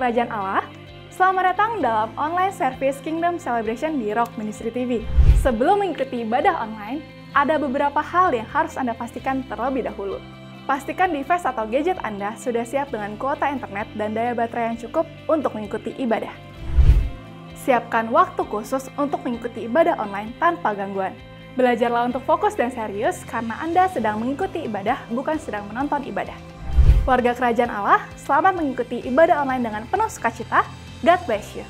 Kerajaan Allah. Selamat datang dalam online service Kingdom Celebration di Rock Ministry TV. Sebelum mengikuti ibadah online, ada beberapa hal yang harus Anda pastikan terlebih dahulu. Pastikan device atau gadget Anda sudah siap dengan kuota internet dan daya baterai yang cukup untuk mengikuti ibadah. Siapkan waktu khusus untuk mengikuti ibadah online tanpa gangguan. Belajarlah untuk fokus dan serius karena Anda sedang mengikuti ibadah, bukan sedang menonton ibadah. Warga Kerajaan Allah, selamat mengikuti ibadah online dengan penuh sukacita. God bless you.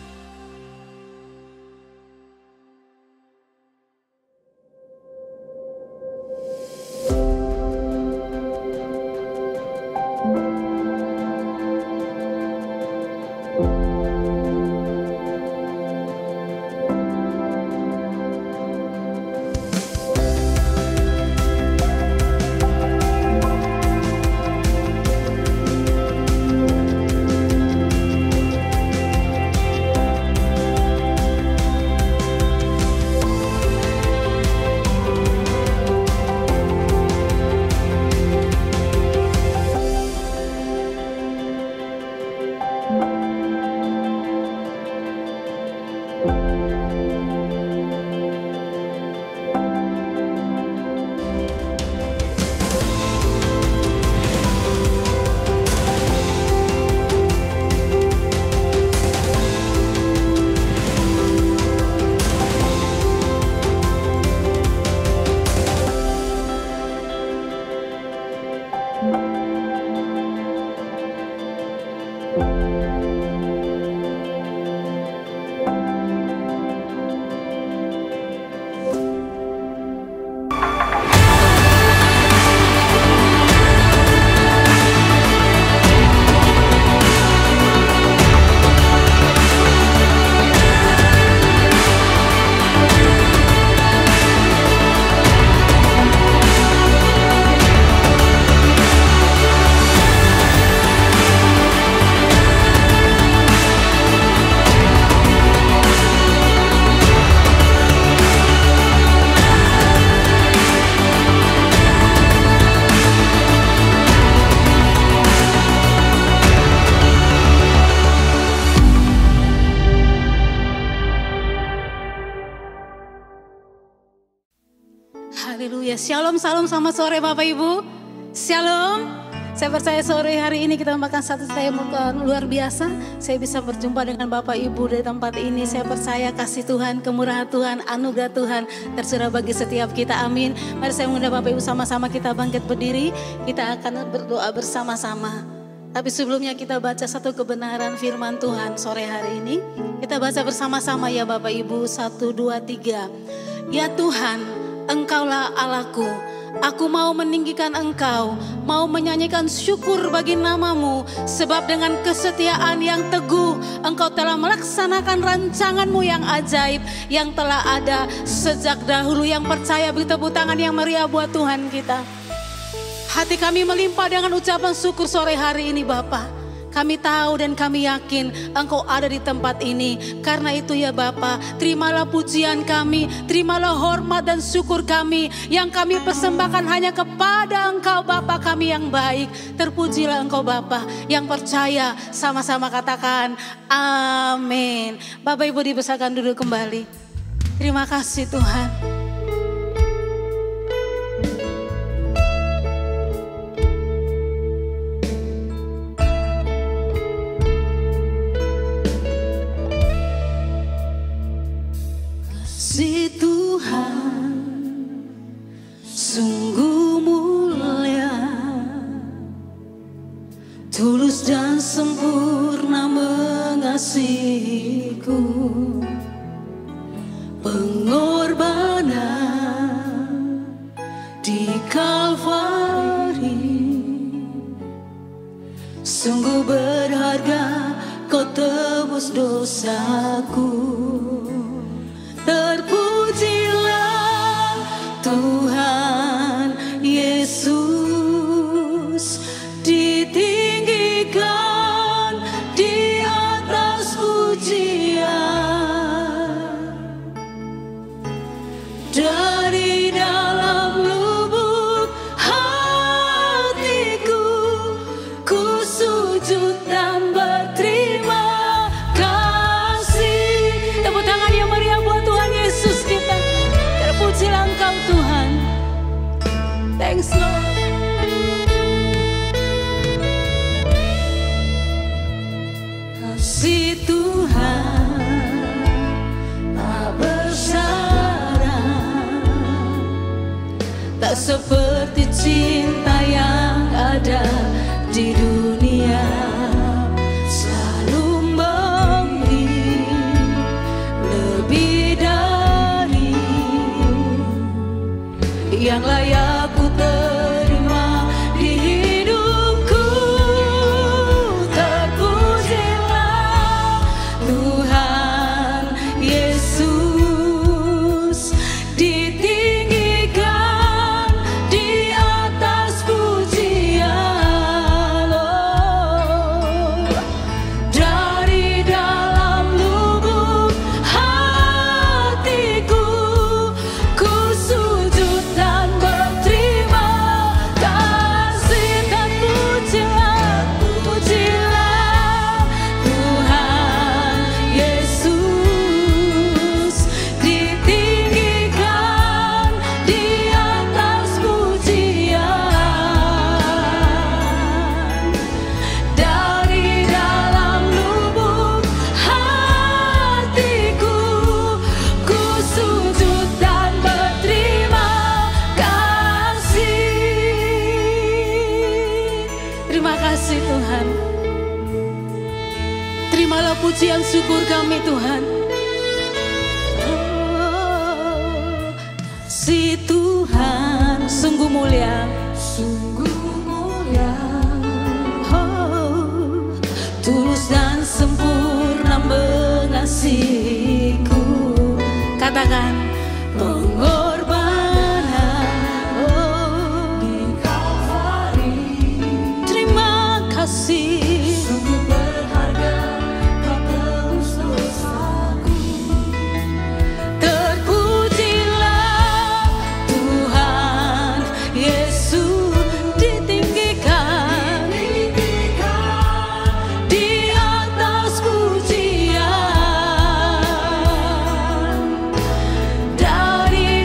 Haleluya, shalom, salam selamat sore Bapak Ibu. Shalom, saya percaya sore hari ini kita makan satu saya luar biasa. Saya bisa berjumpa dengan Bapak Ibu dari tempat ini. Saya percaya kasih Tuhan, kemurahan Tuhan, anugerah Tuhan tercurah bagi setiap kita, amin. Mari saya mengundang Bapak Ibu sama-sama kita bangkit berdiri. Kita akan berdoa bersama-sama. Tapi sebelumnya kita baca satu kebenaran firman Tuhan sore hari ini. Kita baca bersama-sama ya Bapak Ibu, 1, 2, 3. Ya Tuhan, Engkaulah Allahku, aku mau meninggikan Engkau, mau menyanyikan syukur bagi namamu, sebab dengan kesetiaan yang teguh, Engkau telah melaksanakan rancanganmu yang ajaib, yang telah ada sejak dahulu. Yang percaya beri tepuk tangan yang meriah buat Tuhan kita. Hati kami melimpah dengan ucapan syukur sore hari ini Bapa. Kami tahu dan kami yakin Engkau ada di tempat ini. Karena itu ya Bapa, terimalah pujian kami, terimalah hormat dan syukur kami yang kami persembahkan hanya kepada Engkau Bapa kami yang baik. Terpujilah Engkau Bapa. Yang percaya sama-sama katakan amin. Bapak Ibu dipersilakan duduk kembali. Terima kasih Tuhan. Si Tuhan sungguh mulia, tulus dan sempurna mengasihiku. Pengorbanan di Kalvari sungguh berharga, Kau tebus dosaku. Terpujilah Tuhan Yesus, ditinggikan di atas pujian. Dari dalam lubuk hatiku, ku sujud dan berterima Thanks Lord. Kasih Tuhan tak bersyarat, tak seperti cinta yang ada di dunia. Selalu memberi lebih dari yang layak ku terima di hidupku. Terpujilah Tuhan Yesus, ditinggikan di atas pujian. Oh, dari dalam lubuk hatiku ku sujud dan berterima kasih. Dan pujilah, pujilah Tuhan Yesus, ditinggikan di atas pujian. Dari dalam lubuk hatiku ku sujud dan berterima kasih. Terima kasih Tuhan. Terimalah pujian syukur kami Tuhan. Oh, si Tuhan sungguh mulia, sungguh mulia. Oh, tulus dan sempurna mengasihiku. Katakan pengorbanan, oh, di Kalvari. Terima kasih. Sungguh berharga kau tebus dosaku. Terpujilah Tuhan Yesus, ditinggikan di atas pujian. Dari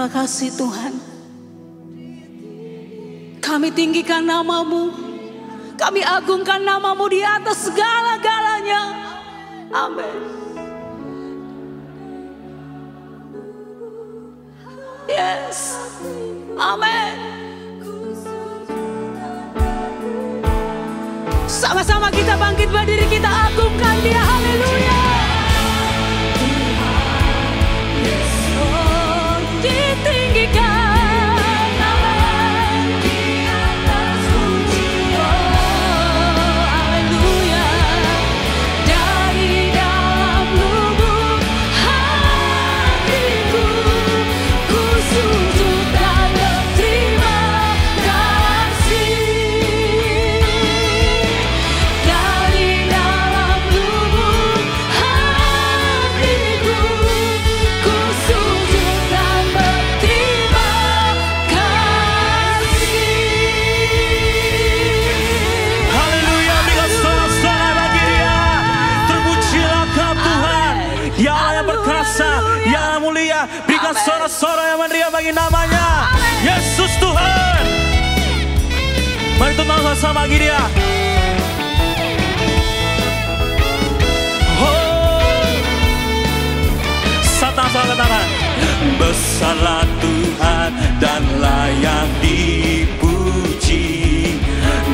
Terima kasih Tuhan. Kami tinggikan nama-Mu. Kami agungkan nama-Mu di atas segala-galanya. Amin. Yes. Amin. Sama-sama kita bangkit berdiri, kita agungkan Dia. Haleluya. Oh, ditinggikan. Amin. Di atas puji. Oh, haleluya. Dari dalam lubuk hatiku, ku sujud dan berterima kasih. Dari dalam lubuk hatiku, ku sujud dan berterima kasih. Haleluya, berikan sorak-sorai bagi Dia. Terpujilah Kau Tuhan, Dia Allah yang perkasa, yang mulia. Berikan sorak-sorai yang meriah bagi namanya, Yesus Tuhan. Mari tunduk sama bagi Dia. Oh, Satan salah katakan, besarlah Tuhan dan layak dipuji.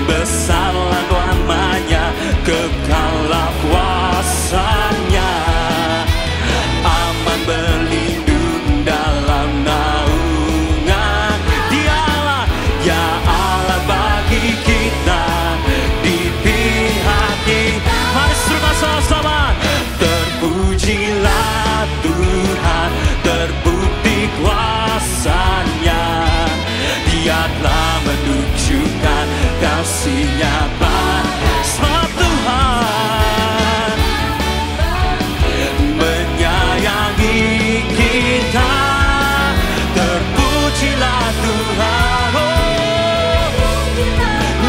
Besarlah namanya, kekallah kuasanya. Aman berlindung dalam naungan Dialah, ya Allah bagi kita, di pihak kita. Mari serukan sama-sama. Terpujilah Tuhan, terbukti kuasanya. Dia telah menunjukkan kasih-Nya sebab Tuhan menyayangi kita. Terpujilah Tuhan. Oh,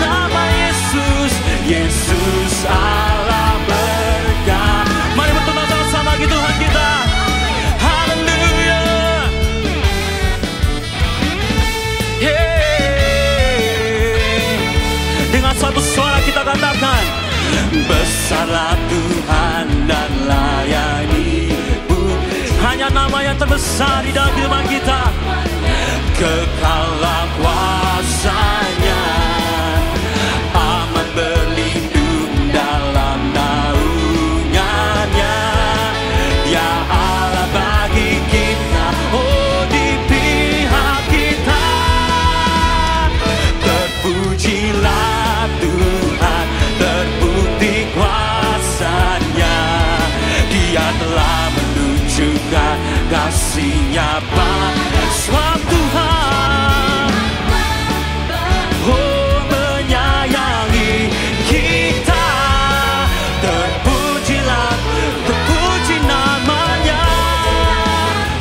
nama Yesus, Yesus Allah berkat. Mari bertemu sama-sama lagi Tuhan kita. Haleluya. Dengan satu suara kita katakan, besarlah Tuhan dan layak dipuji. Hanya nama yang terbesar di dalam kehidupan kita. Kekallah kuasanya, aman berlindung dalam naungannya. Ya Allah bagi kita, oh di pihak kita. Terpujilah Tuhan, terbukti kuasanya. Dia telah menunjukkan kasih-Nya sebab Tuhan, oh menyayangi kita. Terpujilah, terpuji namanya.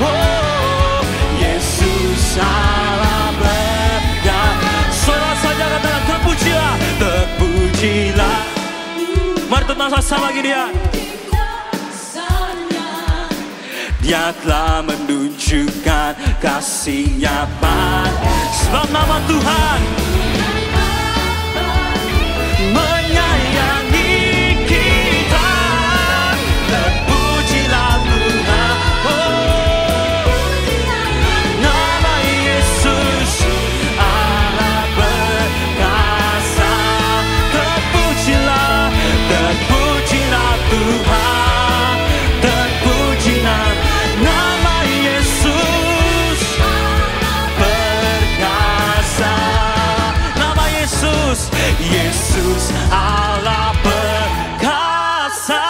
Oh Yesus Allah berkat. Saudara saja katakan terpujilah, terpujilah. Mari tentang sama lagi Dia. Dia telah menunjukkan kasih-Nya sebab nama Tuhan menyayangi kita. Terpujilah Tuhan. Oh, nama Yesus Allah berkasa. Terpujilah, terpujilah Tuhan. Terpujilah nama Yesus perkasa. Nama Yesus, Yesus Allah perkasa.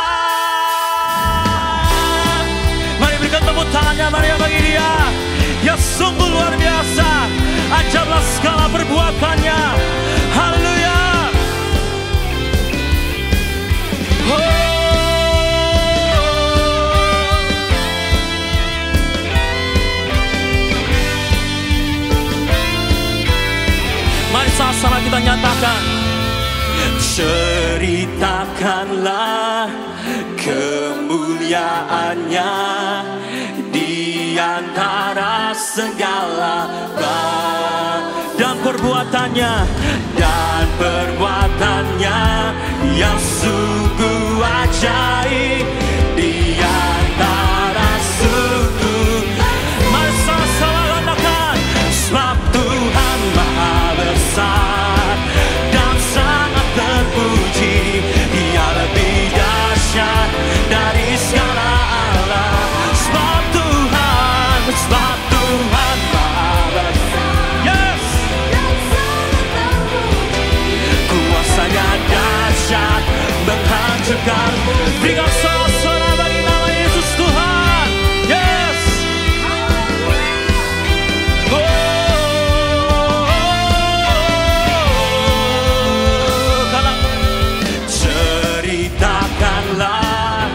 Mari berikan tepuk tangannya Maria bagi Dia. Ya sungguh luar biasa, ajarlah segala perbuatannya. Haleluya. Oh. Mari sama-sama kita nyatakan, ceritakanlah kemuliaan-Nya. Dia antara segala dan perbuatannya yang sungguh ajaib di antara suku. Mari sama-sama katakan, sebab Tuhan Maha Besar dan sangat terpuji, Dia lebih dahsyat dari segala Allah. Sebab Tuhan Maha Besar, yes, kuasanya dahsyat menghancurkan. Berikan sorak-sorai bagi nama Yesus Tuhan, yes. Ceritakanlah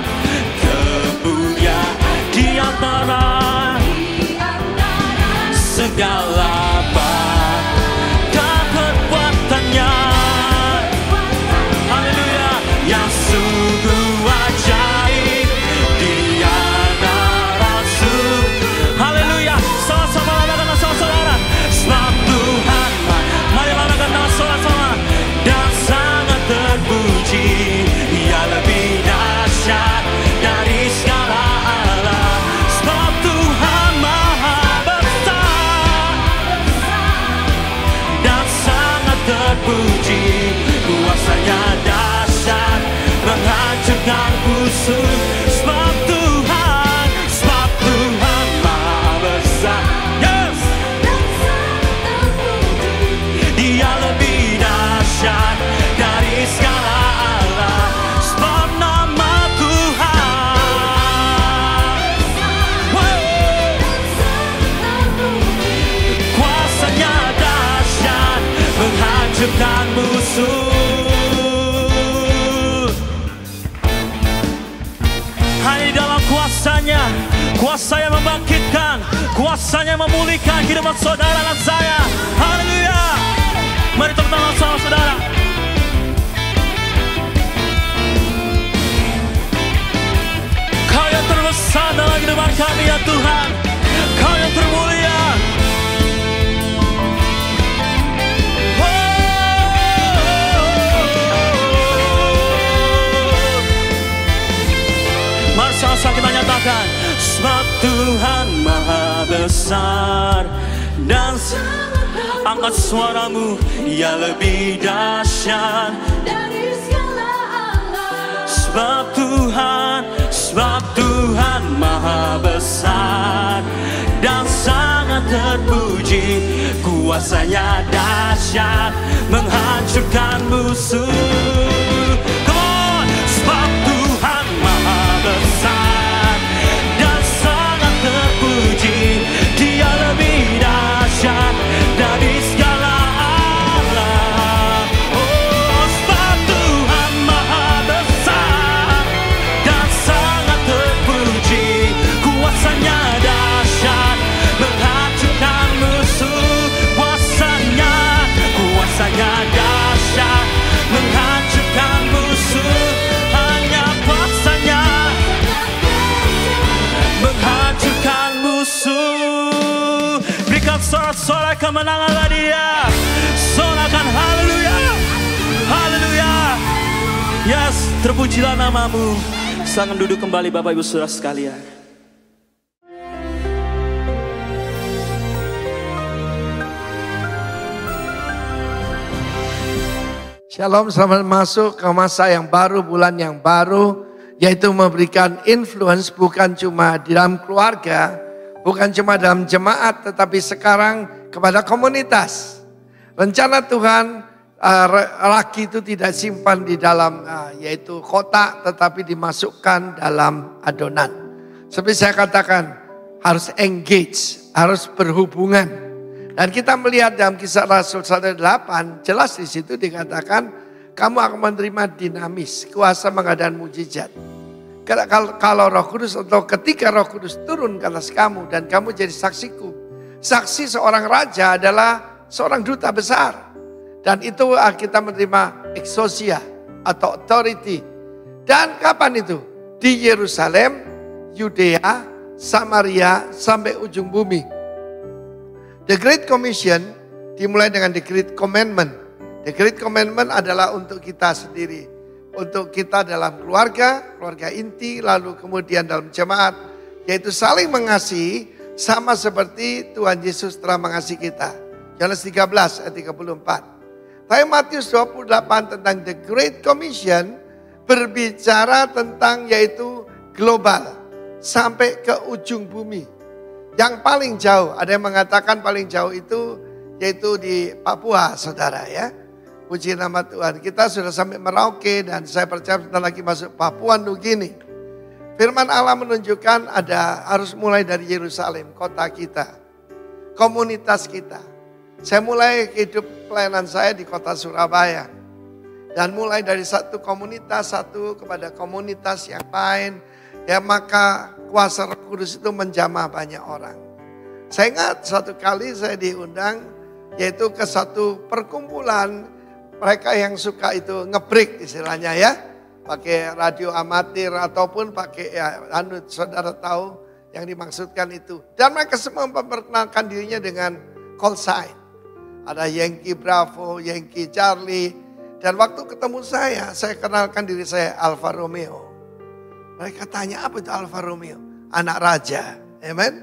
kemuliaan di antara segala dan perbuatannya. Haleluya, yang sungguh ajaib di antara suku. Haleluya, sama-sama lambaikan saudara. Sebab Tuhan, mari lambaikan saudara, dan sangat terpuji, Ia lebih dahsyat dari segala Allah. Sebab Tuhan Maha Besar dan sangat terpuji, kuasanya dahsyat menghancurkan musuh. Sebab Tuhan Maha Besar, yes, Dia lebih dahsyat dari segala Allah. Sebab nama Tuhan, kuasanya dahsyat menghancurkan musuh. Hanya di dalam kuasanya, kuasa yang membangkitkan, kuasanya memulihkan kehidupan saudara dan saya. Haleluya. Mari tepuk tangan sama saudara. Kau yang terbesar dalam kehidupan kami ya Tuhan, Kau yang termulia. Mari sama-sama kita nyatakan, sebab Tuhan Maha Besar dan angkat suaramu, Ia lebih dahsyat dari segala Allah. Sebab Tuhan Maha Besar dan sangat terpuji, kuasanya dahsyat menghancurkan musuh. Come on, sebab Tuhan Maha Besar dan sangat terpuji, Dia lebih dahsyat dari segala Allah. Oh, sebab Tuhan Maha Besar dan sangat terpuji, kuasanya dahsyat menghancurkan musuh. Kuasanya dahsyat menghancurkan musuh. Hanya kuasanya menghancurkan musuh. Berikan sorak-sorai kemenangan Dia. Sorakan haleluya, haleluya. Yes, terpujilah namamu. Silakan duduk kembali Bapak Ibu Saudara sekalian. Shalom, selamat masuk ke masa yang baru, bulan yang baru, yaitu memberikan influence bukan cuma di dalam keluarga, bukan cuma dalam jemaat, tetapi sekarang kepada komunitas. Rencana Tuhan, ragi itu tidak simpan di dalam yaitu kotak, tetapi dimasukkan dalam adonan. Seperti saya katakan, harus engage, harus berhubungan. Dan kita melihat dalam Kisah Rasul 1:8, jelas di situ dikatakan kamu akan menerima dinamis, kuasa mengadakan mujizat. Kalau Roh Kudus atau ketika Roh Kudus turun ke atas kamu dan kamu jadi saksiku. Saksi seorang raja adalah seorang duta besar. Dan itu kita menerima exousia atau authority. Dan kapan itu? Di Yerusalem, Yudea, Samaria, sampai ujung bumi. The Great Commission dimulai dengan The Great Commandment. The Great Commandment adalah untuk kita sendiri. Untuk kita dalam keluarga, keluarga inti, lalu kemudian dalam jemaat. Yaitu saling mengasihi sama seperti Tuhan Yesus telah mengasihi kita. Yohanes 13 ayat 34. Tapi Matius 28 tentang The Great Commission berbicara tentang yaitu global sampai ke ujung bumi. Yang paling jauh, ada yang mengatakan paling jauh itu yaitu di Papua, saudara ya. Puji nama Tuhan, kita sudah sampai Merauke dan saya percaya sebentar lagi masuk Papua Nugini. Firman Allah menunjukkan harus mulai dari Yerusalem, kota kita, komunitas kita. Saya mulai hidup pelayanan saya di kota Surabaya. Dan mulai dari satu komunitas satu kepada komunitas yang lain. Ya maka kuasa Roh Kudus itu menjamah banyak orang. Saya ingat satu kali saya diundang yaitu ke satu perkumpulan mereka yang suka itu ngebreak istilahnya ya. Pakai radio amatir ataupun pakai saudara tahu yang dimaksudkan itu. Dan mereka semua memperkenalkan dirinya dengan call sign. Ada Yankee Bravo, Yankee Charlie. Dan waktu ketemu saya kenalkan diri saya Alfa Romeo. Mereka tanya apa itu Alfa Romeo? Anak raja, amen.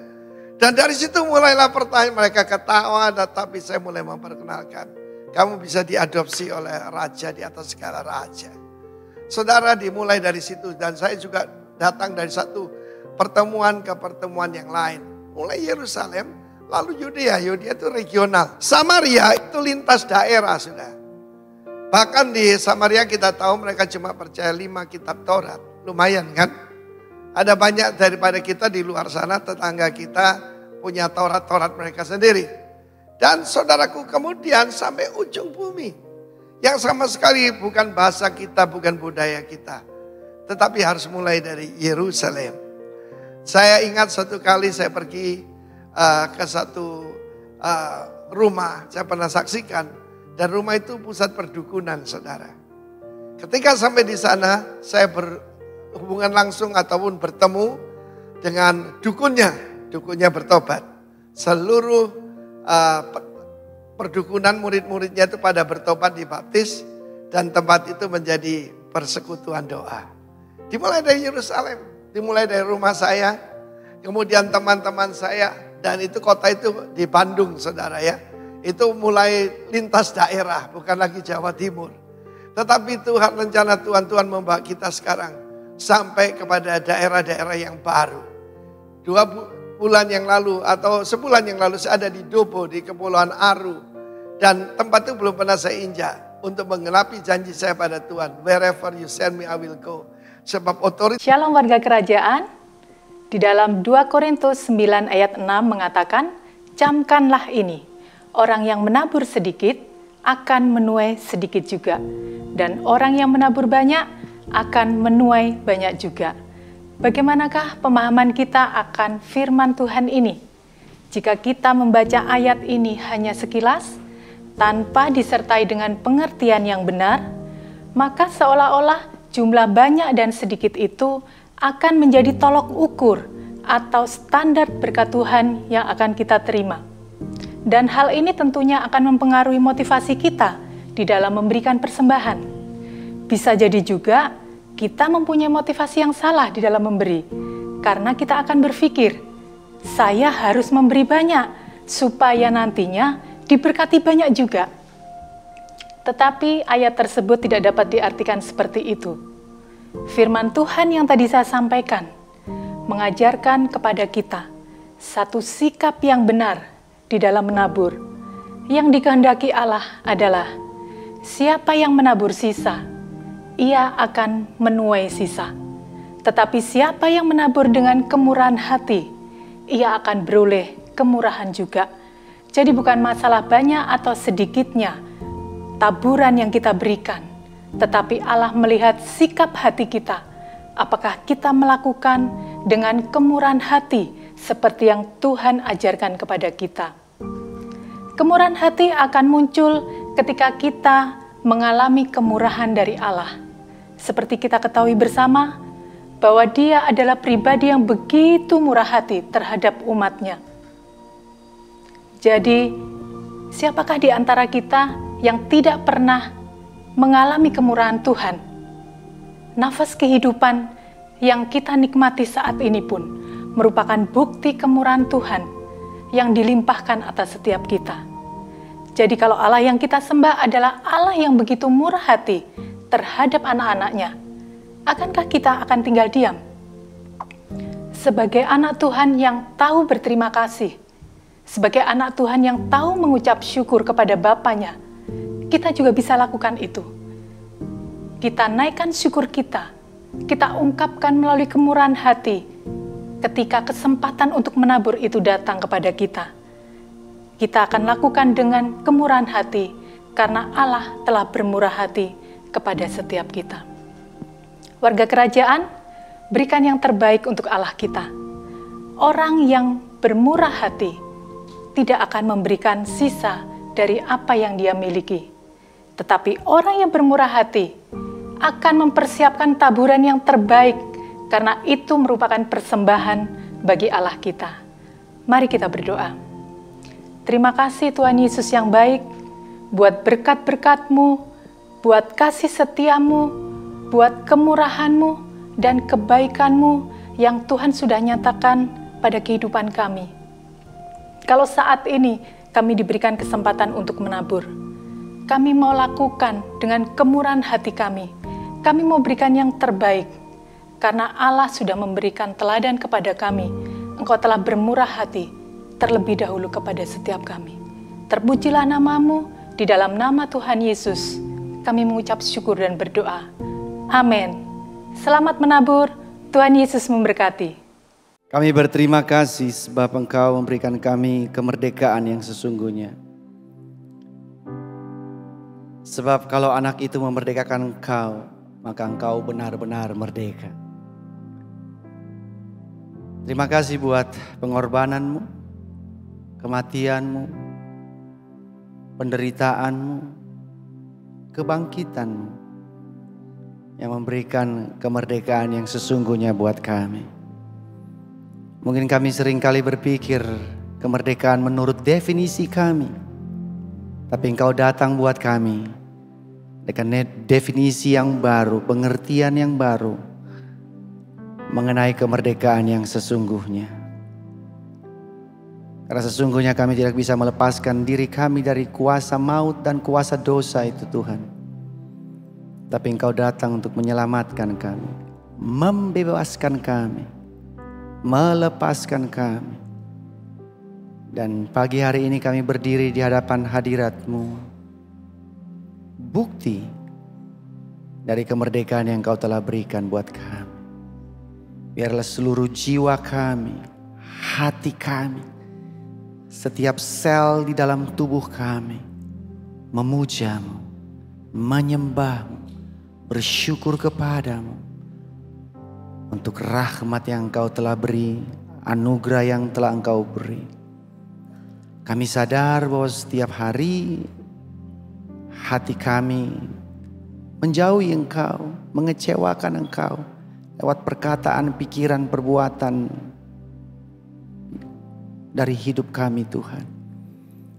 Dan dari situ mulailah pertanyaan, mereka ketawa, tapi saya mulai memperkenalkan. Kamu bisa diadopsi oleh raja di atas segala raja. Saudara, dimulai dari situ dan saya juga datang dari satu pertemuan ke pertemuan yang lain. Mulai Yerusalem, lalu Yudea itu regional. Samaria itu lintas daerah, sudah. Bahkan di Samaria kita tahu mereka cuma percaya 5 kitab Taurat. Lumayan kan? Ada banyak daripada kita di luar sana, tetangga kita punya Taurat-Taurat mereka sendiri. Dan saudaraku kemudian sampai ujung bumi. Yang sama sekali bukan bahasa kita, bukan budaya kita. Tetapi harus mulai dari Yerusalem. Saya ingat satu kali saya pergi ke satu rumah, saya pernah saksikan. Dan rumah itu pusat perdukunan, saudara. Ketika sampai di sana, saya berhubungan langsung ataupun bertemu dengan dukunnya. Dukunnya bertobat. Seluruh perdukunan murid-muridnya itu pada bertobat dibaptis. Dan tempat itu menjadi persekutuan doa. Dimulai dari Yerusalem, dimulai dari rumah saya. Kemudian teman-teman saya. Dan itu kota itu di Bandung, saudara ya. Itu mulai lintas daerah, bukan lagi Jawa Timur. Tetapi Tuhan, rencana Tuhan membawa kita sekarang sampai kepada daerah-daerah yang baru. 2 bulan yang lalu atau sebulan yang lalu saya ada di Dobo di Kepulauan Aru. Dan tempat itu belum pernah saya injak untuk menggenapi janji saya pada Tuhan. Wherever you send me, I will go. Sebab otoritas. Shalom warga kerajaan. Di dalam 2 Korintus 9 ayat 6 mengatakan, camkanlah ini. Orang yang menabur sedikit akan menuai sedikit juga. Dan orang yang menabur banyak akan menuai banyak juga. Bagaimanakah pemahaman kita akan firman Tuhan ini? Jika kita membaca ayat ini hanya sekilas, tanpa disertai dengan pengertian yang benar, maka seolah-olah jumlah banyak dan sedikit itu akan menjadi tolok ukur atau standar berkat Tuhan yang akan kita terima. Dan hal ini tentunya akan mempengaruhi motivasi kita di dalam memberikan persembahan. Bisa jadi juga kita mempunyai motivasi yang salah di dalam memberi. Karena kita akan berpikir, saya harus memberi banyak supaya nantinya diberkati banyak juga. Tetapi ayat tersebut tidak dapat diartikan seperti itu. Firman Tuhan yang tadi saya sampaikan mengajarkan kepada kita satu sikap yang benar di dalam menabur. Yang dikehendaki Allah adalah siapa yang menabur sisa, ia akan menuai sisa. Tetapi siapa yang menabur dengan kemurahan hati, ia akan beroleh kemurahan juga. Jadi bukan masalah banyak atau sedikitnya taburan yang kita berikan, tetapi Allah melihat sikap hati kita. Apakah kita melakukan dengan kemurahan hati seperti yang Tuhan ajarkan kepada kita. Kemurahan hati akan muncul ketika kita mengalami kemurahan dari Allah. Seperti kita ketahui bersama, bahwa Dia adalah pribadi yang begitu murah hati terhadap umat-Nya. Jadi, siapakah di antara kita yang tidak pernah mengalami kemurahan Tuhan? Nafas kehidupan yang kita nikmati saat ini pun merupakan bukti kemurahan Tuhan yang dilimpahkan atas setiap kita. Jadi kalau Allah yang kita sembah adalah Allah yang begitu murah hati terhadap anak-anak-Nya, akankah kita akan tinggal diam? Sebagai anak Tuhan yang tahu berterima kasih, sebagai anak Tuhan yang tahu mengucap syukur kepada Bapanya, kita juga bisa lakukan itu. Kita naikkan syukur kita ungkapkan melalui kemurahan hati ketika kesempatan untuk menabur itu datang kepada kita. Kita akan lakukan dengan kemurahan hati karena Allah telah bermurah hati kepada setiap kita. Warga kerajaan, berikan yang terbaik untuk Allah kita. Orang yang bermurah hati tidak akan memberikan sisa dari apa yang dia miliki. Tetapi orang yang bermurah hati akan mempersiapkan taburan yang terbaik karena itu merupakan persembahan bagi Allah kita. Mari kita berdoa. Terima kasih Tuhan Yesus yang baik, buat berkat-berkat-Mu, buat kasih setia-Mu, buat kemurahan-Mu dan kebaikan-Mu yang Tuhan sudah nyatakan pada kehidupan kami. Kalau saat ini kami diberikan kesempatan untuk menabur, kami mau lakukan dengan kemurahan hati kami. Kami mau berikan yang terbaik, karena Allah sudah memberikan teladan kepada kami. Engkau telah bermurah hati terlebih dahulu kepada setiap kami. Terpujilah nama-Mu, di dalam nama Tuhan Yesus, kami mengucap syukur dan berdoa. Amin. Selamat menabur, Tuhan Yesus memberkati. Kami berterima kasih sebab Engkau memberikan kami kemerdekaan yang sesungguhnya. Sebab kalau anak itu memerdekakan Engkau, maka Engkau benar-benar merdeka. Terima kasih buat pengorbanan-Mu, kematian-Mu, penderitaanmu, kebangkitanmu yang memberikan kemerdekaan yang sesungguhnya buat kami. Mungkin kami seringkali berpikir kemerdekaan menurut definisi kami, tapi Engkau datang buat kami dengan definisi yang baru, pengertian yang baru mengenai kemerdekaan yang sesungguhnya. Karena sesungguhnya kami tidak bisa melepaskan diri kami dari kuasa maut dan kuasa dosa itu Tuhan. Tapi Engkau datang untuk menyelamatkan kami, membebaskan kami, melepaskan kami. Dan pagi hari ini kami berdiri di hadapan hadirat-Mu. Bukti dari kemerdekaan yang Engkau telah berikan buat kami. Biarlah seluruh jiwa kami, hati kami, setiap sel di dalam tubuh kami memuja-Mu, menyembah-Mu, bersyukur kepadamu untuk rahmat yang Engkau telah beri, anugerah yang telah Engkau beri. Kami sadar bahwa setiap hari hati kami menjauhi Engkau, mengecewakan Engkau lewat perkataan, pikiran, perbuatan dari hidup kami Tuhan.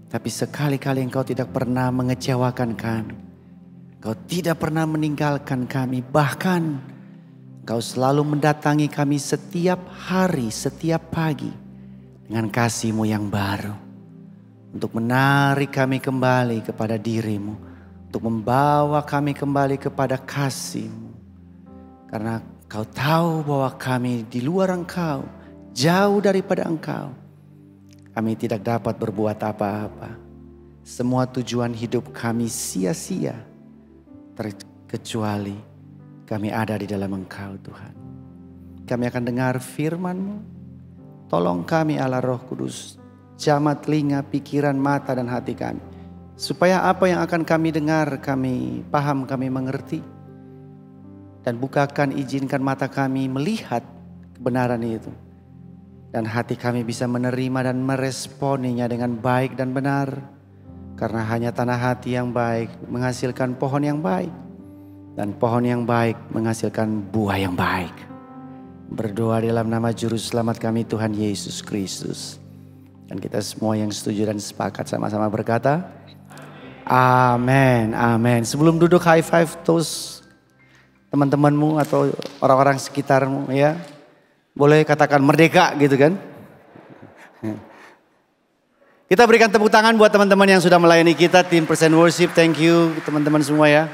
Tapi sekali-kali Engkau tidak pernah mengecewakan kami. Engkau tidak pernah meninggalkan kami. Bahkan Engkau selalu mendatangi kami setiap hari, setiap pagi dengan kasih-Mu yang baru. Untuk menarik kami kembali kepada diri-Mu. Untuk membawa kami kembali kepada kasih-Mu. Karena Engkau tahu bahwa kami di luar Engkau, jauh daripada Engkau, kami tidak dapat berbuat apa-apa. Semua tujuan hidup kami sia-sia, terkecuali kami ada di dalam Engkau Tuhan. Kami akan dengar firman-Mu. Tolong kami Allah Roh Kudus, jamah telinga, pikiran, mata dan hati kami. Supaya apa yang akan kami dengar, kami paham, kami mengerti. Dan bukakan, izinkan mata kami melihat kebenaran itu. Dan hati kami bisa menerima dan meresponinya dengan baik dan benar. Karena hanya tanah hati yang baik menghasilkan pohon yang baik. Dan pohon yang baik menghasilkan buah yang baik. Berdoa dalam nama Juru Selamat kami Tuhan Yesus Kristus. Dan kita semua yang setuju dan sepakat sama-sama berkata, amin, amin. Sebelum duduk high five terus teman-temanmu atau orang-orang sekitarmu ya. Boleh katakan merdeka gitu kan. Kita berikan tepuk tangan buat teman-teman yang sudah melayani kita. Tim Present Worship, thank you teman-teman semua ya.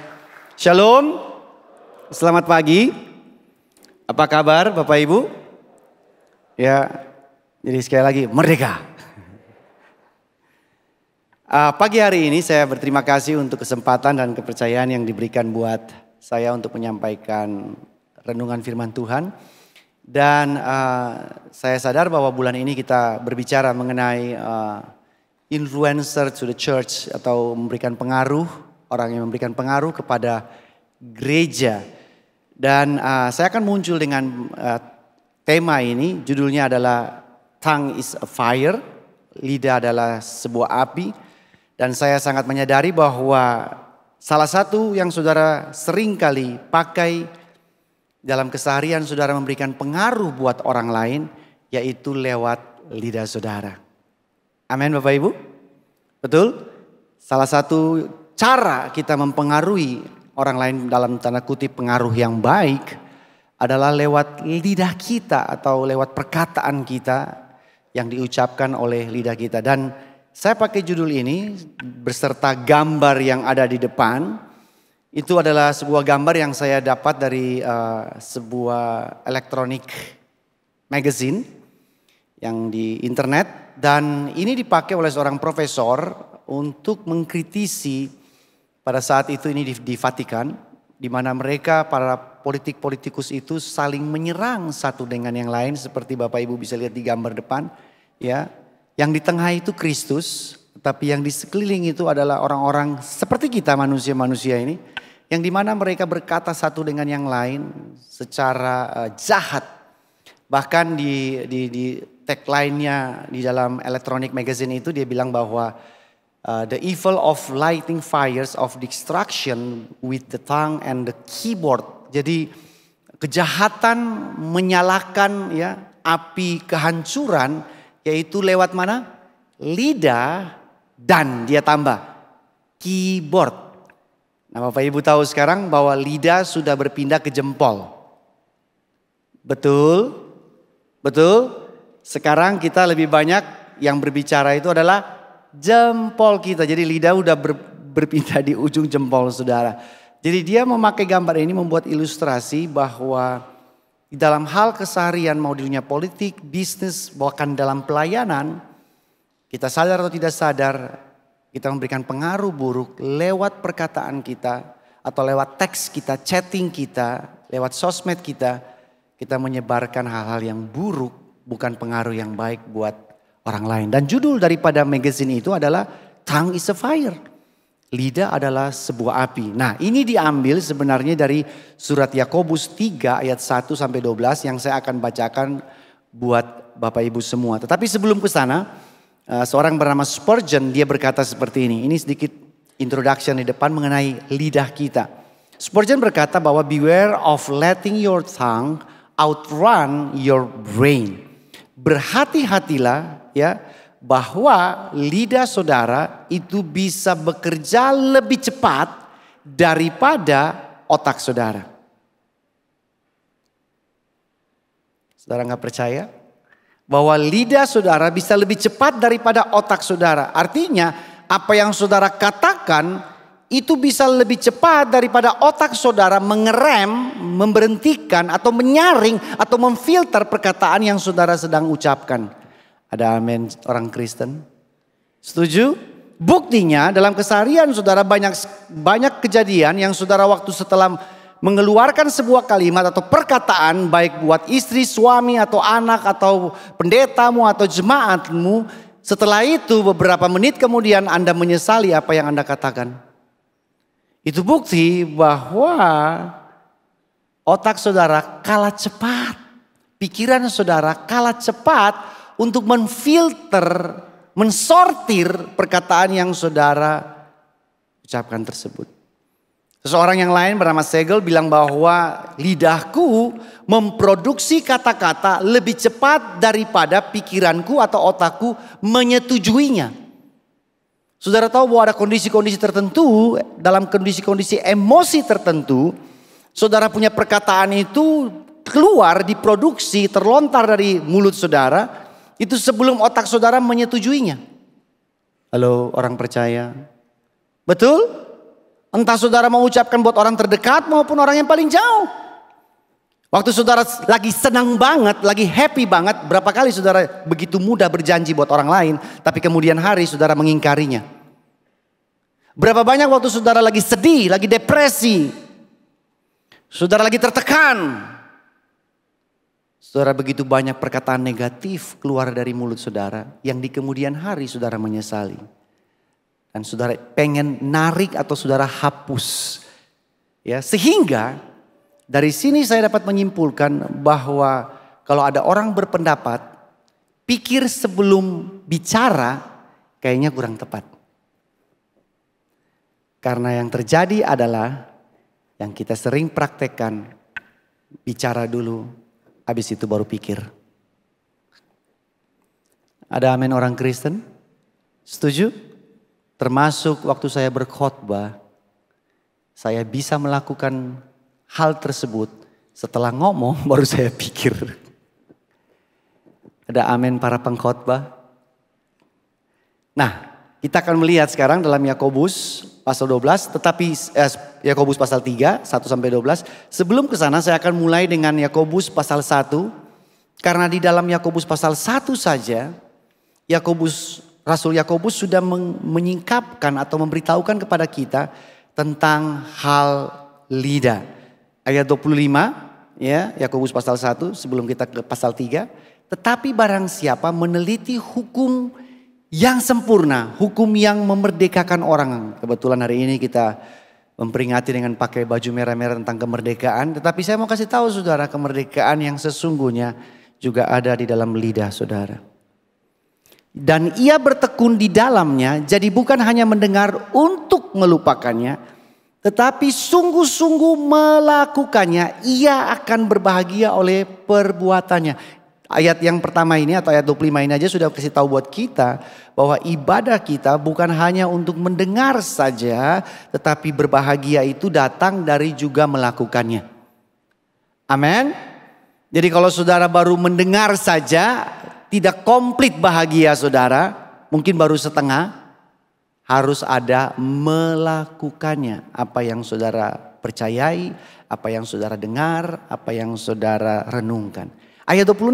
Shalom, selamat pagi. Apa kabar Bapak Ibu? Ya, jadi sekali lagi merdeka. Pagi hari ini saya berterima kasih untuk kesempatan dan kepercayaan yang diberikan buat saya untuk menyampaikan renungan firman Tuhan. Dan saya sadar bahwa bulan ini kita berbicara mengenai influencer to the church atau memberikan pengaruh, orang yang memberikan pengaruh kepada gereja. Dan saya akan muncul dengan tema ini, judulnya adalah Tongue is a Fire, lidah adalah sebuah api. Dan saya sangat menyadari bahwa salah satu yang saudara sering kali pakai dalam keseharian saudara memberikan pengaruh buat orang lain, yaitu lewat lidah saudara. Amin Bapak Ibu? Betul? Salah satu cara kita mempengaruhi orang lain dalam tanda kutip pengaruh yang baik adalah lewat lidah kita atau lewat perkataan kita yang diucapkan oleh lidah kita. Dan saya pakai judul ini beserta gambar yang ada di depan. Itu adalah sebuah gambar yang saya dapat dari sebuah electronic magazine yang di internet. Dan ini dipakai oleh seorang profesor untuk mengkritisi. Pada saat itu ini di Vatikan, di mana mereka para politikus itu saling menyerang satu dengan yang lain, seperti Bapak Ibu bisa lihat di gambar depan, ya. Yang di tengah itu Kristus, tapi yang di sekeliling itu adalah orang-orang seperti kita manusia-manusia ini, yang di mana mereka berkata satu dengan yang lain secara jahat. Bahkan di tagline-nya di dalam electronic magazine itu dia bilang bahwa the evil of lighting fires of destruction with the tongue and the keyboard. Jadi kejahatan menyalakan ya api kehancuran yaitu lewat mana? Lidah dan dia tambah keyboard. Nah Bapak Ibu tahu sekarang bahwa lidah sudah berpindah ke jempol. Betul? Betul? Sekarang kita lebih banyak yang berbicara itu adalah jempol kita. Jadi lidah udah berpindah di ujung jempol saudara. Jadi dia memakai gambar ini membuat ilustrasi bahwa di dalam hal keseharian mau di dunia politik, bisnis, bahkan dalam pelayanan. Kita sadar atau tidak sadar kita memberikan pengaruh buruk lewat perkataan kita. Atau lewat teks kita, chatting kita, lewat sosmed kita. Kita menyebarkan hal-hal yang buruk, bukan pengaruh yang baik buat orang lain. Dan judul daripada magazine itu adalah Tongue is a Fire. Lidah adalah sebuah api. Nah ini diambil sebenarnya dari surat Yakobus 3 ayat 1 sampai 12 yang saya akan bacakan buat Bapak Ibu semua. Tetapi sebelum ke sana, seorang bernama Spurgeon dia berkata seperti ini. Ini sedikit introduction di depan mengenai lidah kita. Spurgeon berkata bahwa beware of letting your tongue outrun your brain. Berhati-hatilah ya bahwa lidah saudara itu bisa bekerja lebih cepat daripada otak saudara. Saudara nggak percaya? Bahwa lidah saudara bisa lebih cepat daripada otak saudara. Artinya apa yang saudara katakan itu bisa lebih cepat daripada otak saudara mengerem, memberhentikan atau menyaring atau memfilter perkataan yang saudara sedang ucapkan. Ada amin orang Kristen? Setuju? Buktinya dalam keseharian saudara banyak kejadian yang saudara waktu setelah mengeluarkan sebuah kalimat atau perkataan baik buat istri, suami atau anak atau pendetamu atau jemaatmu. Setelah itu beberapa menit kemudian Anda menyesali apa yang Anda katakan. Itu bukti bahwa otak saudara kalah cepat. Pikiran saudara kalah cepat untuk menfilter, mensortir perkataan yang saudara ucapkan tersebut. Seseorang yang lain bernama Segel bilang bahwa lidahku memproduksi kata-kata lebih cepat daripada pikiranku atau otakku menyetujuinya. Saudara tahu bahwa ada kondisi-kondisi tertentu, dalam kondisi-kondisi emosi tertentu, saudara punya perkataan itu keluar, diproduksi, terlontar dari mulut saudara, itu sebelum otak saudara menyetujuinya. Halo orang percaya, betul? Entah saudara mau ucapkan buat orang terdekat maupun orang yang paling jauh. Waktu saudara lagi senang banget, lagi happy banget, berapa kali saudara begitu mudah berjanji buat orang lain, tapi kemudian hari saudara mengingkarinya. Berapa banyak waktu saudara lagi sedih, lagi depresi, saudara lagi tertekan, saudara begitu banyak perkataan negatif keluar dari mulut saudara yang di kemudian hari saudara menyesali. Dan saudara pengen narik atau saudara hapus. Ya, sehingga dari sini saya dapat menyimpulkan bahwa kalau ada orang berpendapat, pikir sebelum bicara kayaknya kurang tepat. Karena yang terjadi adalah yang kita sering praktekkan, bicara dulu, habis itu baru pikir. Ada amin orang Kristen? Setuju? Termasuk waktu saya berkhotbah, saya bisa melakukan hal tersebut setelah ngomong baru saya pikir. Ada amin para pengkhotbah? Nah, kita akan melihat sekarang dalam Yakobus pasal 12, tetapi Yakobus pasal 3, 1 sampai 12. Sebelum ke sana saya akan mulai dengan Yakobus pasal 1. Karena di dalam Yakobus pasal 1 saja, Rasul Yakobus sudah menyingkapkan atau memberitahukan kepada kita tentang hal lidah. Ayat 25 ya, Yakobus pasal 1 sebelum kita ke pasal 3. Tetapi barang siapa meneliti hukum yang sempurna, hukum yang memerdekakan orang. Kebetulan hari ini kita memperingati dengan pakai baju merah-merah tentang kemerdekaan. Tetapi saya mau kasih tahu saudara, kemerdekaan yang sesungguhnya juga ada di dalam lidah saudara. Dan ia bertekun di dalamnya, jadi bukan hanya mendengar untuk melupakannya, tetapi sungguh-sungguh melakukannya, ia akan berbahagia oleh perbuatannya. Ayat yang pertama ini atau ayat 25 ini aja sudah kasih tahu buat kita bahwa ibadah kita bukan hanya untuk mendengar saja, tetapi berbahagia itu datang dari juga melakukannya. Amin. Jadi kalau saudara baru mendengar saja, tidak komplit bahagia saudara, mungkin baru setengah, harus ada melakukannya. Apa yang saudara percayai, apa yang saudara dengar, apa yang saudara renungkan. Ayat 26,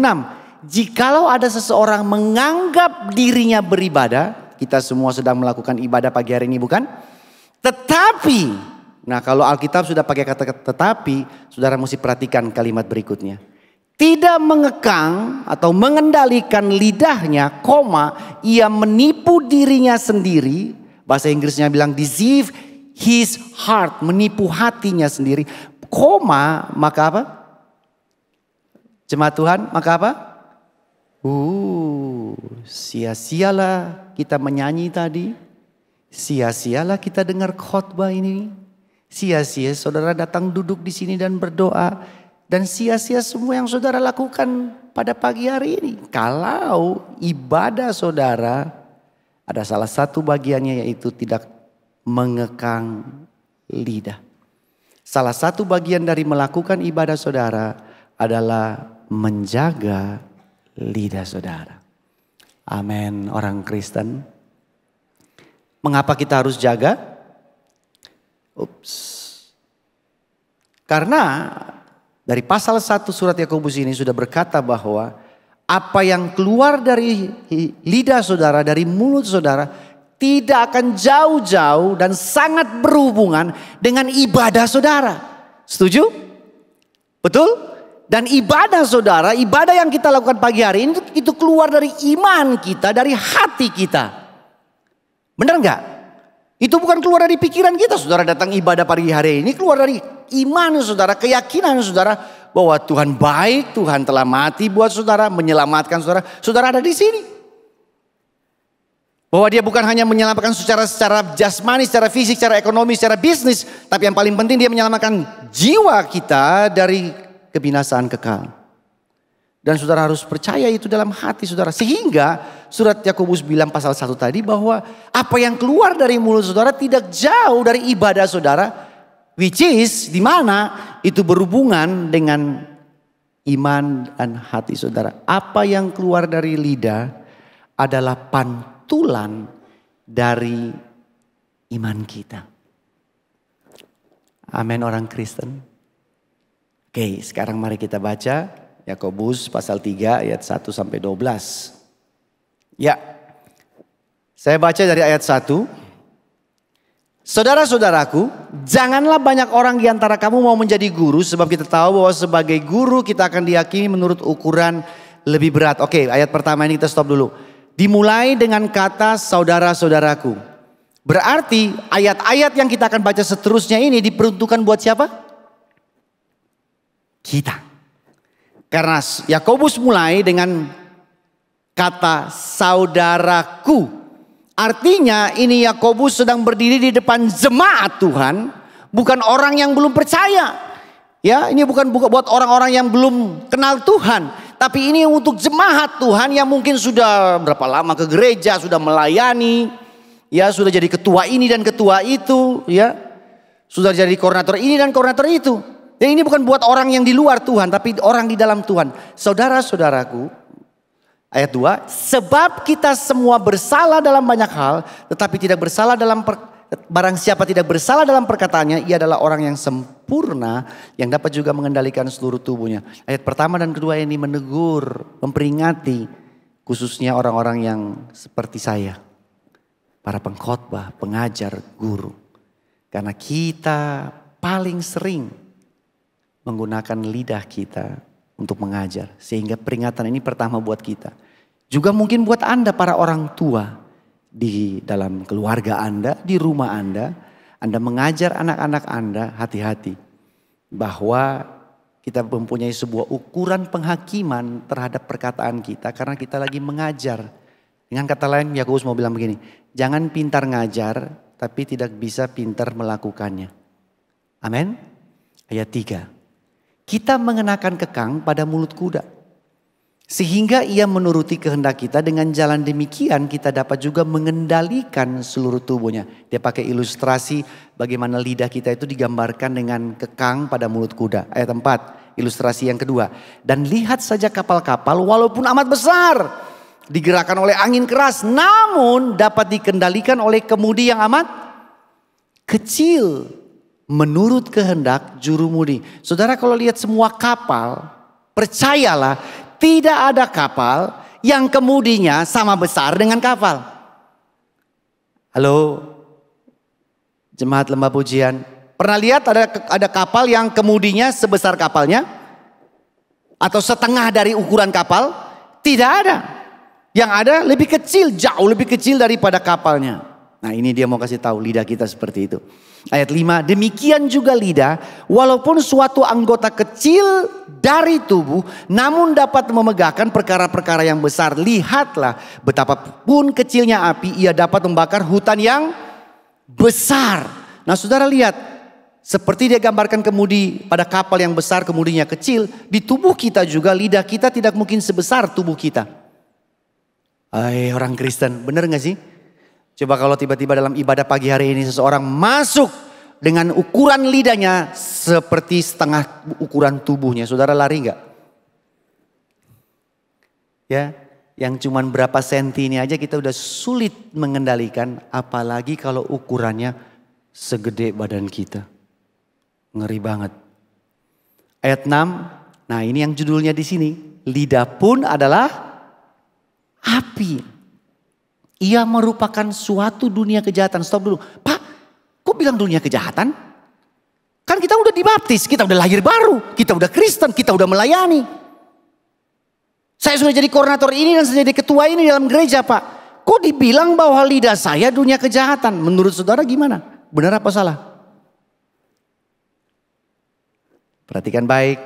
jikalau ada seseorang menganggap dirinya beribadah, kita semua sedang melakukan ibadah pagi hari ini bukan? Tetapi, nah kalau Alkitab sudah pakai kata tetapi, saudara mesti perhatikan kalimat berikutnya. Tidak mengekang atau mengendalikan lidahnya, ia menipu dirinya sendiri. Bahasa Inggrisnya bilang deceive his heart, menipu hatinya sendiri. Maka apa? Jemaat Tuhan, maka apa? Sia-sialah kita menyanyi tadi. Sia-sialah kita dengar khotbah ini. Sia-sia saudara datang duduk di sini dan berdoa. Dan sia-sia semua yang saudara lakukan pada pagi hari ini. Kalau ibadah saudara ada salah satu bagiannya yaitu tidak mengekang lidah. Salah satu bagian dari melakukan ibadah saudara adalah menjaga lidah saudara. Amin orang Kristen. Mengapa kita harus jaga? Karena dari pasal 1 surat Yakobus ini sudah berkata bahwa apa yang keluar dari lidah saudara, dari mulut saudara, tidak akan jauh-jauh dan sangat berhubungan dengan ibadah saudara. Setuju? Betul? Dan ibadah saudara, ibadah yang kita lakukan pagi hari ini itu keluar dari iman kita, dari hati kita. Benar nggak? Itu bukan keluar dari pikiran kita. Saudara datang ibadah pagi hari ini keluar dari iman saudara, keyakinan saudara bahwa Tuhan baik, Tuhan telah mati buat saudara, menyelamatkan saudara. Saudara ada di sini. Bahwa dia bukan hanya menyelamatkan secara jasmani, secara fisik, secara ekonomi, secara bisnis. Tapi yang paling penting dia menyelamatkan jiwa kita dari kebinasaan kekal. Dan saudara harus percaya itu dalam hati saudara. Sehingga surat Yakobus bilang pasal 1 tadi bahwa apa yang keluar dari mulut saudara tidak jauh dari ibadah saudara. Which is di mana itu berhubungan dengan iman dan hati saudara. Apa yang keluar dari lidah adalah pantulan dari iman kita. Amin orang Kristen. Oke, sekarang mari kita baca Yakobus pasal 3 ayat 1 sampai 12. Ya. Saya baca dari ayat 1. Saudara-saudaraku, janganlah banyak orang di antara kamu mau menjadi guru, sebab kita tahu bahwa sebagai guru kita akan dihakimi menurut ukuran lebih berat. Oke, ayat pertama ini kita stop dulu. Dimulai dengan kata saudara-saudaraku. Berarti ayat-ayat yang kita akan baca seterusnya ini diperuntukkan buat siapa? Kita. Karena Yakobus mulai dengan kata saudaraku. Artinya ini Yakobus sedang berdiri di depan jemaat Tuhan, bukan orang yang belum percaya. Ya, ini bukan buat orang-orang yang belum kenal Tuhan, tapi ini untuk jemaat Tuhan yang mungkin sudah berapa lama ke gereja, sudah melayani, ya sudah jadi ketua ini dan ketua itu, ya. Sudah jadi koordinator ini dan koordinator itu. Dan ini bukan buat orang yang di luar Tuhan, tapi orang di dalam Tuhan. Saudara-saudaraku, ayat 2, sebab kita semua bersalah dalam banyak hal, tetapi tidak bersalah dalam barang siapa tidak bersalah dalam perkataannya, ia adalah orang yang sempurna, yang dapat juga mengendalikan seluruh tubuhnya. Ayat pertama dan kedua ini menegur, memperingati, khususnya orang-orang yang seperti saya, para pengkhotbah, pengajar, guru. Karena kita paling sering menggunakan lidah kita untuk mengajar. Sehingga peringatan ini pertama buat kita. Juga mungkin buat Anda para orang tua. Di dalam keluarga Anda, di rumah Anda mengajar anak-anak Anda, hati-hati. Bahwa kita mempunyai sebuah ukuran penghakiman terhadap perkataan kita. Karena kita lagi mengajar. Dengan kata lain Yakobus mau bilang begini. Jangan pintar ngajar tapi tidak bisa pintar melakukannya. Amin. Ayat 3. Kita mengenakan kekang pada mulut kuda. Sehingga ia menuruti kehendak kita, dengan jalan demikian kita dapat juga mengendalikan seluruh tubuhnya. Dia pakai ilustrasi bagaimana lidah kita itu digambarkan dengan kekang pada mulut kuda. Ayat 4, ilustrasi yang kedua. Dan lihat saja kapal-kapal walaupun amat besar, digerakkan oleh angin keras, namun dapat dikendalikan oleh kemudi yang amat kecil. Menurut kehendak jurumudi. Saudara kalau lihat semua kapal, percayalah tidak ada kapal yang kemudinya sama besar dengan kapal. Halo, jemaat lembah pujian. Pernah lihat ada kapal yang kemudinya sebesar kapalnya? Atau setengah dari ukuran kapal? Tidak ada. Yang ada lebih kecil, jauh lebih kecil daripada kapalnya. Nah ini dia mau kasih tahu lidah kita seperti itu. Ayat 5, demikian juga lidah, walaupun suatu anggota kecil dari tubuh, namun dapat memegahkan perkara-perkara yang besar. Lihatlah betapapun kecilnya api, ia dapat membakar hutan yang besar. Nah saudara lihat, seperti dia gambarkan kemudi pada kapal yang besar, kemudinya kecil. Di tubuh kita juga, lidah kita tidak mungkin sebesar tubuh kita. Hai orang Kristen, benar gak sih? Coba kalau tiba-tiba dalam ibadah pagi hari ini seseorang masuk dengan ukuran lidahnya seperti setengah ukuran tubuhnya. Saudara lari gak? Ya, yang cuman berapa senti ini aja kita udah sulit mengendalikan. Apalagi kalau ukurannya segede badan kita. Ngeri banget. Ayat 6, nah ini yang judulnya di sini. Lidah pun adalah api. Ia merupakan suatu dunia kejahatan. Stop dulu. Pak, kok bilang dunia kejahatan? Kan kita udah dibaptis, kita udah lahir baru, kita udah Kristen, kita udah melayani. Saya sudah jadi koordinator ini dan saya jadi ketua ini dalam gereja Pak. Kok dibilang bahwa lidah saya dunia kejahatan? Menurut saudara gimana? Benar apa salah? Perhatikan baik.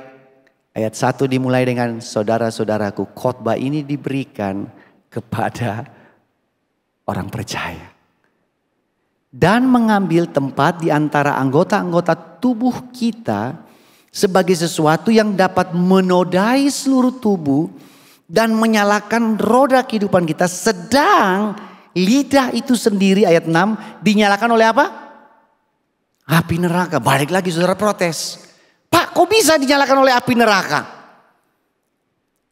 Ayat 1 dimulai dengan saudara-saudaraku. Khotbah ini diberikan kepada orang percaya. Dan mengambil tempat di antara anggota-anggota tubuh kita sebagai sesuatu yang dapat menodai seluruh tubuh dan menyalakan roda kehidupan kita. Sedang lidah itu sendiri ayat 6 dinyalakan oleh apa? Api neraka. Balik lagi saudara protes. Pak, kok bisa dinyalakan oleh api neraka?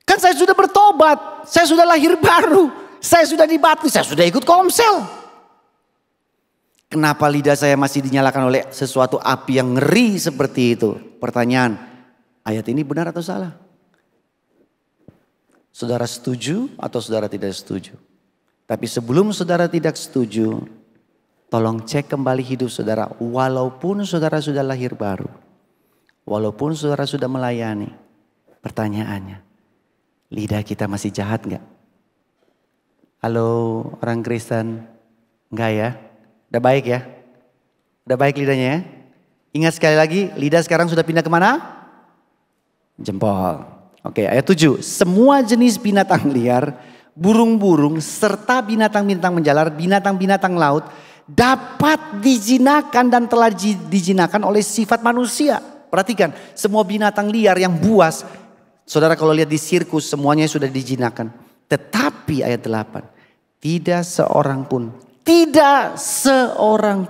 Kan saya sudah bertobat, saya sudah lahir baru, saya sudah dibaptis, saya sudah ikut komsel. Kenapa lidah saya masih dinyalakan oleh sesuatu api yang ngeri seperti itu? Pertanyaan, ayat ini benar atau salah? Saudara setuju atau saudara tidak setuju? Tapi sebelum saudara tidak setuju, tolong cek kembali hidup saudara. Walaupun saudara sudah lahir baru, walaupun saudara sudah melayani, pertanyaannya, lidah kita masih jahat gak? Halo orang Kristen, enggak ya? Udah baik ya? Udah baik lidahnya ya? Ingat sekali lagi, lidah sekarang sudah pindah kemana? Jempol. Oke, ayat 7. Semua jenis binatang liar, burung-burung, serta binatang-binatang menjalar, binatang-binatang laut dapat dijinakan dan telah dijinakan oleh sifat manusia. Perhatikan, semua binatang liar yang buas, saudara kalau lihat di sirkus semuanya sudah dijinakan. Tetapi ayat 8, tidak seorang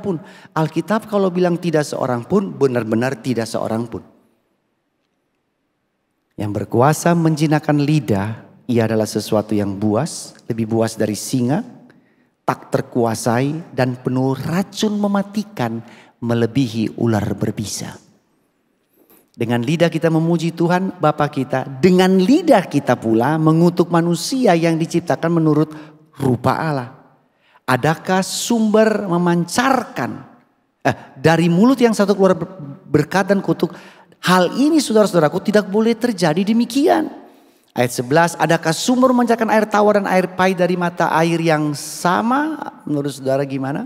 pun. Alkitab kalau bilang tidak seorang pun, benar-benar tidak seorang pun. Yang berkuasa menjinakkan lidah, ia adalah sesuatu yang buas, lebih buas dari singa, tak terkuasai dan penuh racun mematikan, melebihi ular berbisa. Dengan lidah kita memuji Tuhan Bapa kita, dengan lidah kita pula mengutuk manusia yang diciptakan menurut rupa Allah. Adakah sumber memancarkan dari mulut yang satu keluar berkat dan kutuk? Hal ini saudara-saudaraku tidak boleh terjadi demikian. Ayat 11, adakah sumber memancarkan air tawar dan air pahit dari mata air yang sama? Menurut saudara gimana?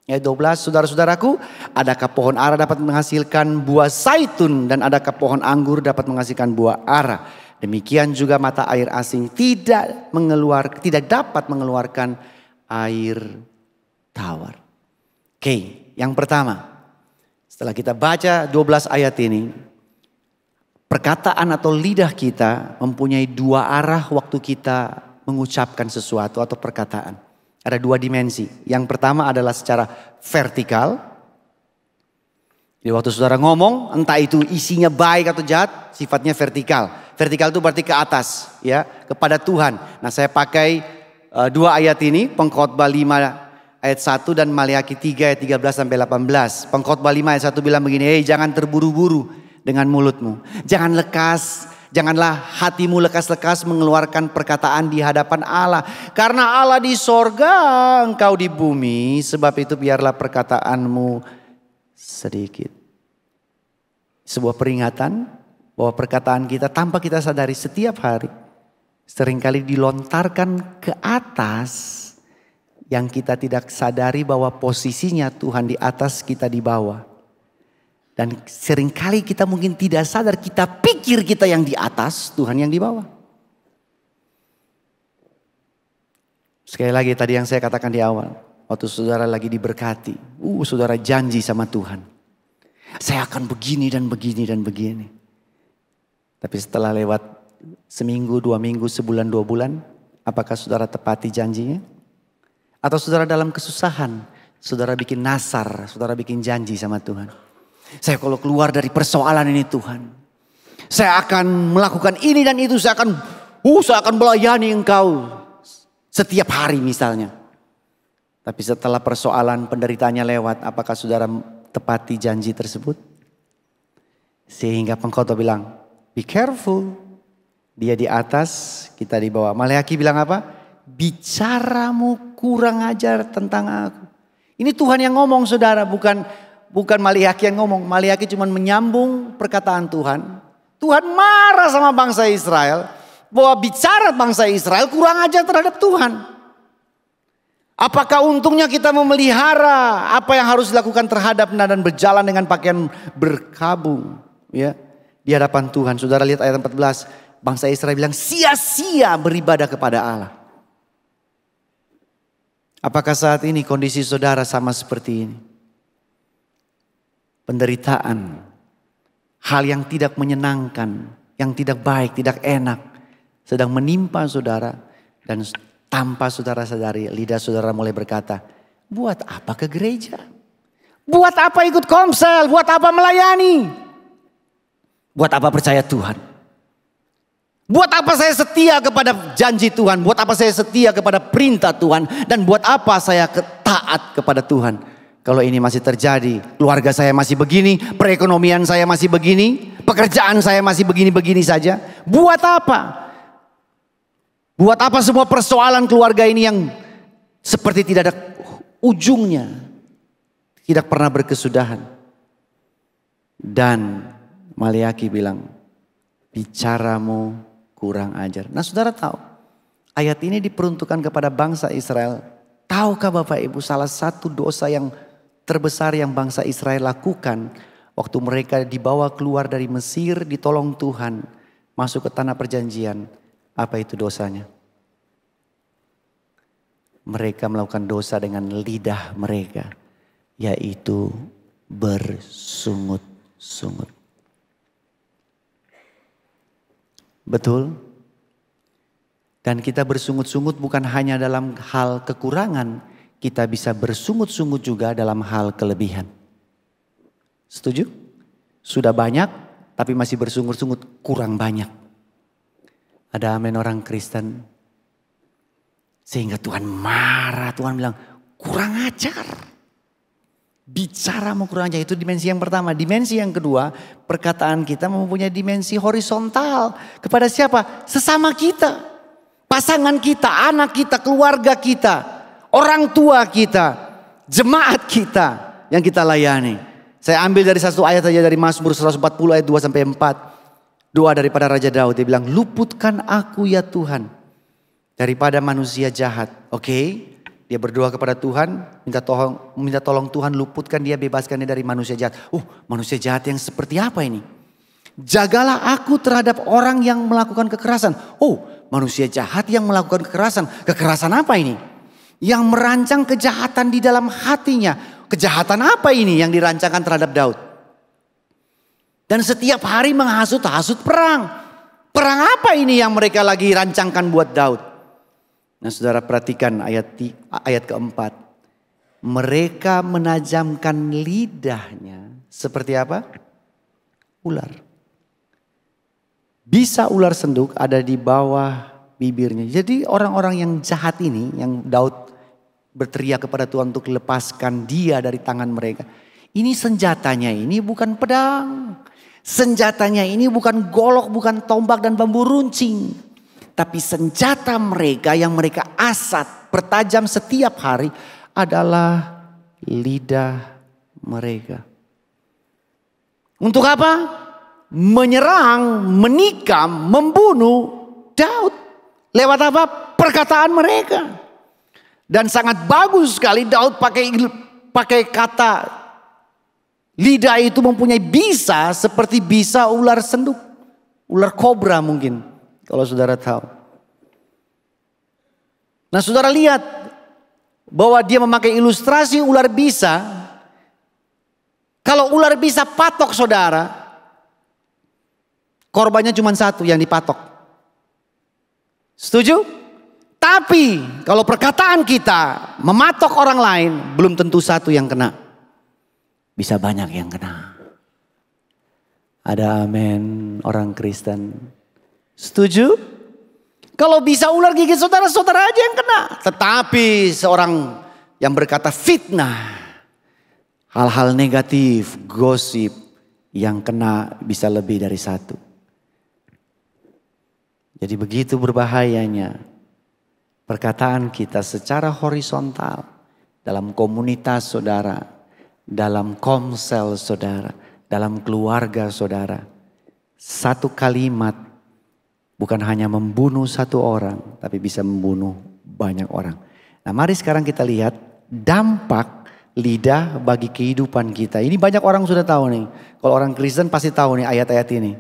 Ayat 12, saudara-saudaraku, adakah pohon ara dapat menghasilkan buah zaitun dan adakah pohon anggur dapat menghasilkan buah ara? Demikian juga mata air asing tidak dapat mengeluarkan air tawar. Oke, yang pertama, setelah kita baca 12 ayat ini, perkataan atau lidah kita mempunyai dua arah waktu kita mengucapkan sesuatu atau perkataan. Ada dua dimensi. Yang pertama adalah secara vertikal. Jadi waktu saudara ngomong, entah itu isinya baik atau jahat, sifatnya vertikal. Vertikal itu berarti ke atas, ya, kepada Tuhan. Nah, saya pakai dua ayat ini, Pengkhotbah 5 ayat 1 dan Maleakhi 3 ayat 13 sampai 18. Pengkhotbah 5 ayat 1 bilang begini, "Hei, jangan terburu-buru dengan mulutmu. Janganlah hatimu lekas-lekas mengeluarkan perkataan di hadapan Allah. Karena Allah di sorga, engkau di bumi. Sebab itu biarlah perkataanmu sedikit." Sebuah peringatan bahwa perkataan kita tanpa kita sadari setiap hari seringkali dilontarkan ke atas yang kita tidak sadari bahwa posisinya Tuhan di atas, kita di bawah. Dan seringkali kita mungkin tidak sadar, kita pikir kita yang di atas, Tuhan yang di bawah. Sekali lagi tadi yang saya katakan di awal, waktu saudara lagi diberkati, saudara janji sama Tuhan, saya akan begini dan begini dan begini. Tapi setelah lewat seminggu, 2 minggu, sebulan, 2 bulan, apakah saudara tepati janjinya? Atau saudara dalam kesusahan, saudara bikin nasar, saudara bikin janji sama Tuhan. Saya kalau keluar dari persoalan ini Tuhan, saya akan melakukan ini dan itu, saya akan melayani engkau setiap hari misalnya. Tapi setelah persoalan penderitaannya lewat, apakah saudara tepati janji tersebut? Sehingga Pengkhotbah bilang, be careful. Dia di atas, kita di bawah. Maleakhi bilang apa? Bicaramu kurang ajar tentang aku. Ini Tuhan yang ngomong saudara, bukan Maleakhi yang ngomong. Maleakhi cuma menyambung perkataan Tuhan. Tuhan marah sama bangsa Israel bahwa bicara bangsa Israel kurang ajar terhadap Tuhan. Apakah untungnya kita memelihara apa yang harus dilakukan terhadap dan berjalan dengan pakaian berkabung, ya, di hadapan Tuhan. Saudara lihat ayat 14. Bangsa Israel bilang sia-sia beribadah kepada Allah. Apakah saat ini kondisi saudara sama seperti ini? Penderitaan, hal yang tidak menyenangkan, yang tidak baik, tidak enak, sedang menimpa saudara. Dan tanpa saudara sadari, lidah saudara mulai berkata, buat apa ke gereja? Buat apa ikut komsel? Buat apa melayani? Buat apa percaya Tuhan? Buat apa saya setia kepada janji Tuhan? Buat apa saya setia kepada perintah Tuhan? Dan buat apa saya taat kepada Tuhan? Kalau ini masih terjadi, keluarga saya masih begini, perekonomian saya masih begini, pekerjaan saya masih begini-begini saja. Buat apa? Buat apa semua persoalan keluarga ini yang seperti tidak ada ujungnya, tidak pernah berkesudahan. Dan Maleaki bilang, bicaramu kurang ajar. Nah saudara tahu, ayat ini diperuntukkan kepada bangsa Israel. Tahukah Bapak Ibu salah satu dosa yang terbesar yang bangsa Israel lakukan waktu mereka dibawa keluar dari Mesir, ditolong Tuhan, masuk ke tanah perjanjian. Apa itu dosanya? Mereka melakukan dosa dengan lidah mereka, yaitu bersungut-sungut. Betul? Dan kita bersungut-sungut bukan hanya dalam hal kekurangan, kita bisa bersungut-sungut juga dalam hal kelebihan. Setuju? Sudah banyak tapi masih bersungut-sungut kurang banyak. Ada amin orang Kristen. Sehingga Tuhan marah, Tuhan bilang kurang ajar. Bicaramu kurang ajar, itu dimensi yang pertama. Dimensi yang kedua, perkataan kita mempunyai dimensi horizontal. Kepada siapa? Sesama kita. Pasangan kita, anak kita, keluarga kita, orang tua kita, jemaat kita yang kita layani. Saya ambil dari satu ayat saja dari Mazmur 140 ayat 2-4. Doa daripada Raja Daud, dia bilang, luputkan aku ya Tuhan daripada manusia jahat. Oke. Dia berdoa kepada Tuhan, minta tolong Tuhan luputkan dia, bebaskan dia dari manusia jahat. Manusia jahat yang seperti apa ini? Jagalah aku terhadap orang yang melakukan kekerasan. Manusia jahat yang melakukan kekerasan. Kekerasan apa ini? Yang merancang kejahatan di dalam hatinya. Kejahatan apa ini yang dirancangkan terhadap Daud? Dan setiap hari menghasut-hasut perang. Perang apa ini yang mereka lagi rancangkan buat Daud? Nah saudara perhatikan ayat keempat. Mereka menajamkan lidahnya seperti apa? Ular. Bisa ular senduk ada di bawah bibirnya. Jadi orang-orang yang jahat ini, yang Daud berteriak kepada Tuhan untuk lepaskan dia dari tangan mereka. Ini senjatanya ini bukan pedang. Senjatanya ini bukan golok, bukan tombak dan bambu runcing. Tapi senjata mereka yang mereka asat bertajam setiap hari adalah lidah mereka. Untuk apa? Menyerang, menikam, membunuh Daud. Lewat apa? Perkataan mereka. Dan sangat bagus sekali Daud pakai kata lidah itu mempunyai bisa seperti bisa ular senduk. Ular kobra mungkin. Kalau saudara tahu. Nah saudara lihat bahwa dia memakai ilustrasi ular bisa. Kalau ular bisa patok saudara, korbannya cuma satu yang dipatok. Setuju? Tapi kalau perkataan kita mematok orang lain, belum tentu satu yang kena. Bisa banyak yang kena. Ada amin orang Kristen. Setuju? Kalau bisa ular gigit saudara-saudara aja yang kena. Tetapi seorang yang berkata fitnah, hal-hal negatif, gosip, yang kena bisa lebih dari satu. Jadi begitu berbahayanya perkataan kita secara horizontal dalam komunitas saudara, dalam komsel saudara, dalam keluarga saudara. Satu kalimat bukan hanya membunuh satu orang, tapi bisa membunuh banyak orang. Nah mari sekarang kita lihat dampak lidah bagi kehidupan kita. Ini banyak orang sudah tahu nih. Kalau orang Kristen pasti tahu nih ayat-ayat ini.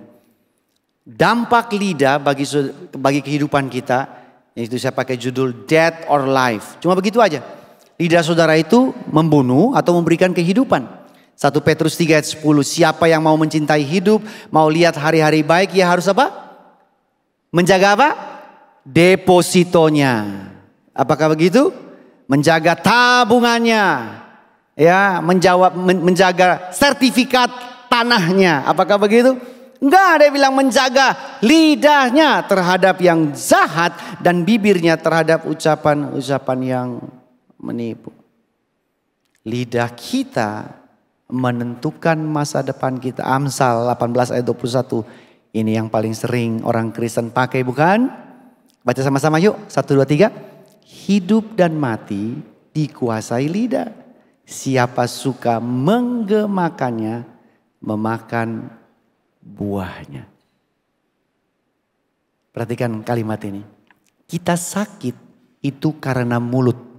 Dampak lidah bagi kehidupan kita, yaitu saya pakai judul Death or Life. Cuma begitu aja. Lidah saudara itu membunuh atau memberikan kehidupan. 1 Petrus 3 ayat 10. Siapa yang mau mencintai hidup, mau lihat hari-hari baik, ia harus apa? Menjaga apa? Depositonya. Apakah begitu? Menjaga tabungannya. Ya, menjaga sertifikat tanahnya. Apakah begitu? Enggak, dia bilang menjaga lidahnya terhadap yang jahat dan bibirnya terhadap ucapan-ucapan yang menipu. Lidah kita menentukan masa depan kita. Amsal 18 ayat 21. Ini yang paling sering orang Kristen pakai, bukan? Baca sama-sama yuk. 1, 2, 3. Hidup dan mati dikuasai lidah. Siapa suka menggemakannya, memakan buahnya. Perhatikan kalimat ini. Kita sakit itu karena mulut.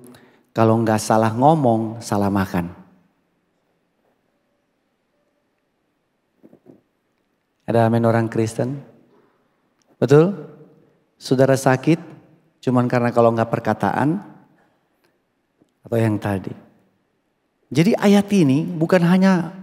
Kalau nggak salah ngomong, salah makan. Ada amin orang Kristen? Betul? Saudara sakit cuman karena kalau nggak perkataan atau yang tadi. Jadi ayat ini bukan hanya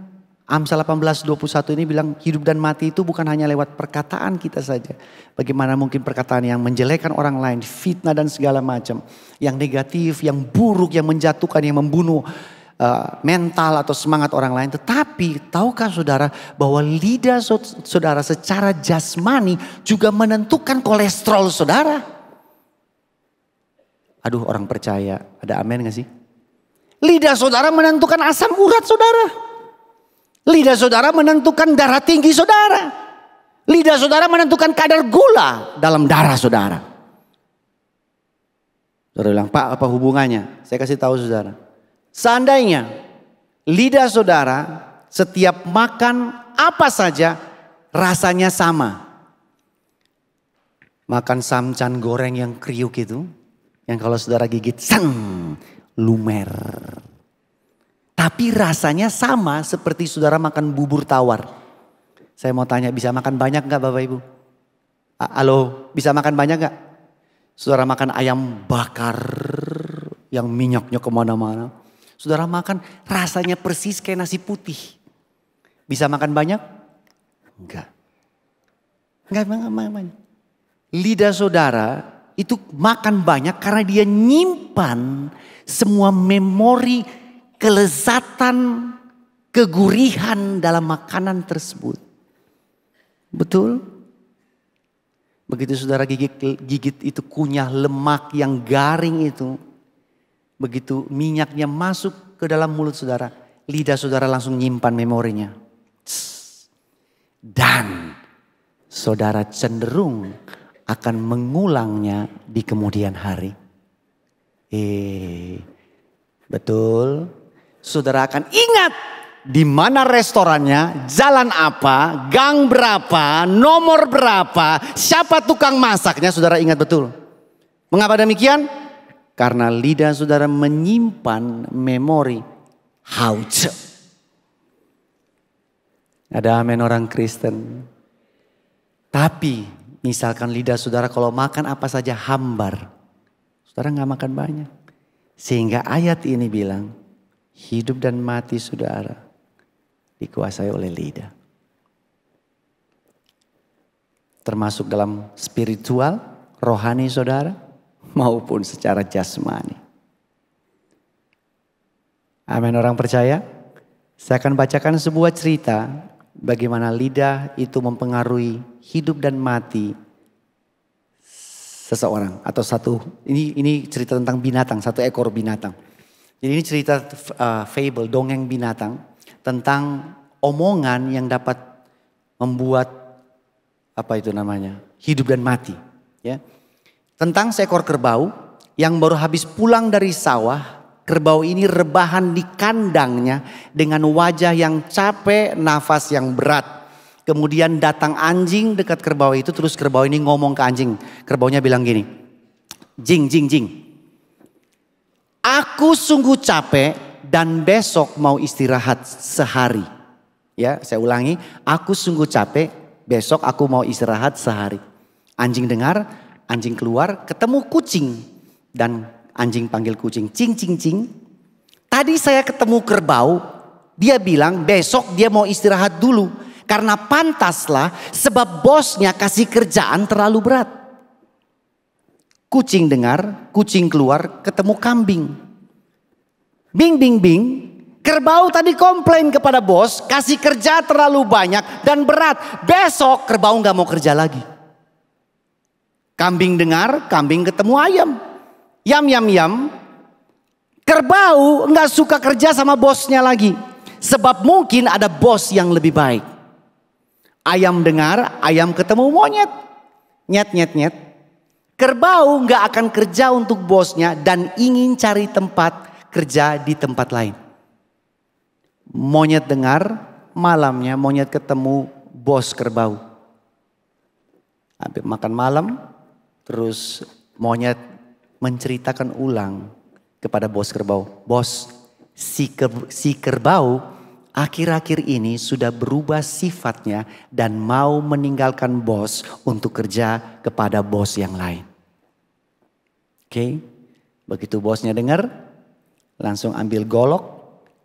Amsal 18:21 ini bilang hidup dan mati itu bukan hanya lewat perkataan kita saja. Bagaimana mungkin perkataan yang menjelekkan orang lain, fitnah dan segala macam. Yang negatif, yang buruk, yang menjatuhkan, yang membunuh mental atau semangat orang lain. Tetapi tahukah saudara bahwa lidah saudara secara jasmani juga menentukan kolesterol saudara? Aduh, orang percaya, ada amin gak sih? Lidah saudara menentukan asam urat saudara. Lidah saudara menentukan darah tinggi saudara. Lidah saudara menentukan kadar gula dalam darah saudara. Saudara bilang, Pak, apa hubungannya? Saya kasih tahu saudara. Seandainya lidah saudara setiap makan apa saja rasanya sama. Makan samcan goreng yang kriuk itu. Yang kalau saudara gigit, lumer. Tapi rasanya sama seperti saudara makan bubur tawar. Saya mau tanya, bisa makan banyak gak Bapak Ibu? Halo, bisa makan banyak gak? Saudara makan ayam bakar yang minyaknya kemana-mana. Saudara makan rasanya persis kayak nasi putih. Bisa makan banyak? Enggak. Enggak banyak. Lidah saudara itu makan banyak karena dia nyimpan semua memori kelezatan, kegurihan dalam makanan tersebut. Betul? Begitu saudara gigit itu kunyah lemak yang garing itu. Begitu minyaknya masuk ke dalam mulut saudara. Lidah saudara langsung nyimpan memorinya. Dan saudara cenderung akan mengulangnya di kemudian hari. Betul. Saudara akan ingat di mana restorannya, jalan apa, gang berapa, nomor berapa, siapa tukang masaknya, saudara ingat betul. Mengapa demikian? Karena lidah saudara menyimpan memori hauce. Ada amin orang Kristen. Tapi misalkan lidah saudara kalau makan apa saja hambar. Saudara gak makan banyak. Sehingga ayat ini bilang hidup dan mati saudara dikuasai oleh lidah. Termasuk dalam spiritual, rohani saudara maupun secara jasmani. Amin orang percaya? Saya akan bacakan sebuah cerita bagaimana lidah itu mempengaruhi hidup dan mati seseorang atau ini cerita tentang binatang, satu ekor binatang. Jadi ini cerita fable, dongeng binatang tentang omongan yang dapat membuat hidup dan mati, ya. Tentang seekor kerbau yang baru habis pulang dari sawah. Kerbau ini rebahan di kandangnya dengan wajah yang capek, nafas yang berat. Kemudian datang anjing dekat kerbau itu, terus kerbau ini ngomong ke anjing. Kerbaunya bilang gini, "Jing, jing, jing. Aku sungguh capek dan besok mau istirahat sehari." Ya, saya ulangi, aku sungguh capek, besok aku mau istirahat sehari. Anjing dengar, anjing keluar, ketemu kucing dan anjing panggil kucing, "Cing, cing, cing." Tadi saya ketemu kerbau, dia bilang besok dia mau istirahat dulu. Karena pantaslah sebab bosnya kasih kerjaan terlalu berat. Kucing dengar, kucing keluar, ketemu kambing. Bing, bing, bing. Kerbau tadi komplain kepada bos, kasih kerja terlalu banyak dan berat. Besok kerbau gak mau kerja lagi. Kambing dengar, kambing ketemu ayam. Yam, yam, yam. Kerbau gak suka kerja sama bosnya lagi. Sebab mungkin ada bos yang lebih baik. Ayam dengar, ayam ketemu monyet. Nyet, nyet, nyet. Kerbau gak akan kerja untuk bosnya dan ingin cari tempat kerja di tempat lain. Monyet dengar, malamnya monyet ketemu bos kerbau. Habis makan malam, terus monyet menceritakan ulang kepada bos kerbau. Bos, si kerbau akhir-akhir ini sudah berubah sifatnya dan mau meninggalkan bos untuk kerja kepada bos yang lain. Oke, begitu bosnya dengar, langsung ambil golok.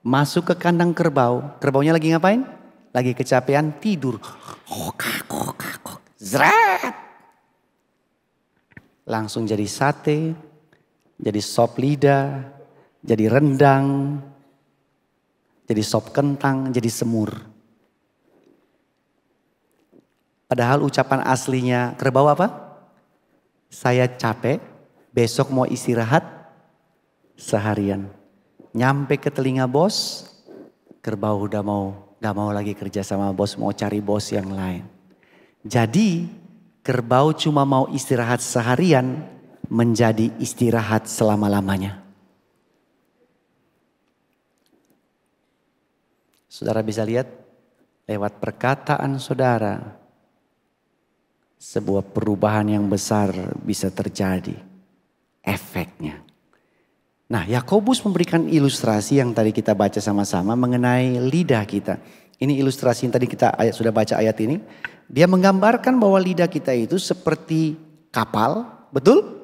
Masuk ke kandang kerbau. Kerbaunya lagi ngapain? Lagi kecapean tidur. Zret. Langsung jadi sate. Jadi sop lidah. Jadi rendang. Jadi sop kentang. Jadi semur. Padahal ucapan aslinya kerbau apa? Saya capek. Besok mau istirahat seharian. Nyampe ke telinga bos, kerbau udah gak mau lagi kerja sama bos, mau cari bos yang lain. Jadi kerbau cuma mau istirahat seharian, menjadi istirahat selama-lamanya. Saudara bisa lihat lewat perkataan saudara, sebuah perubahan yang besar bisa terjadi, efeknya. Nah, Yakobus memberikan ilustrasi yang tadi kita baca sama-sama mengenai lidah kita. Ini ilustrasi yang tadi kita sudah baca ayat ini. Dia menggambarkan bahwa lidah kita itu seperti kapal, betul?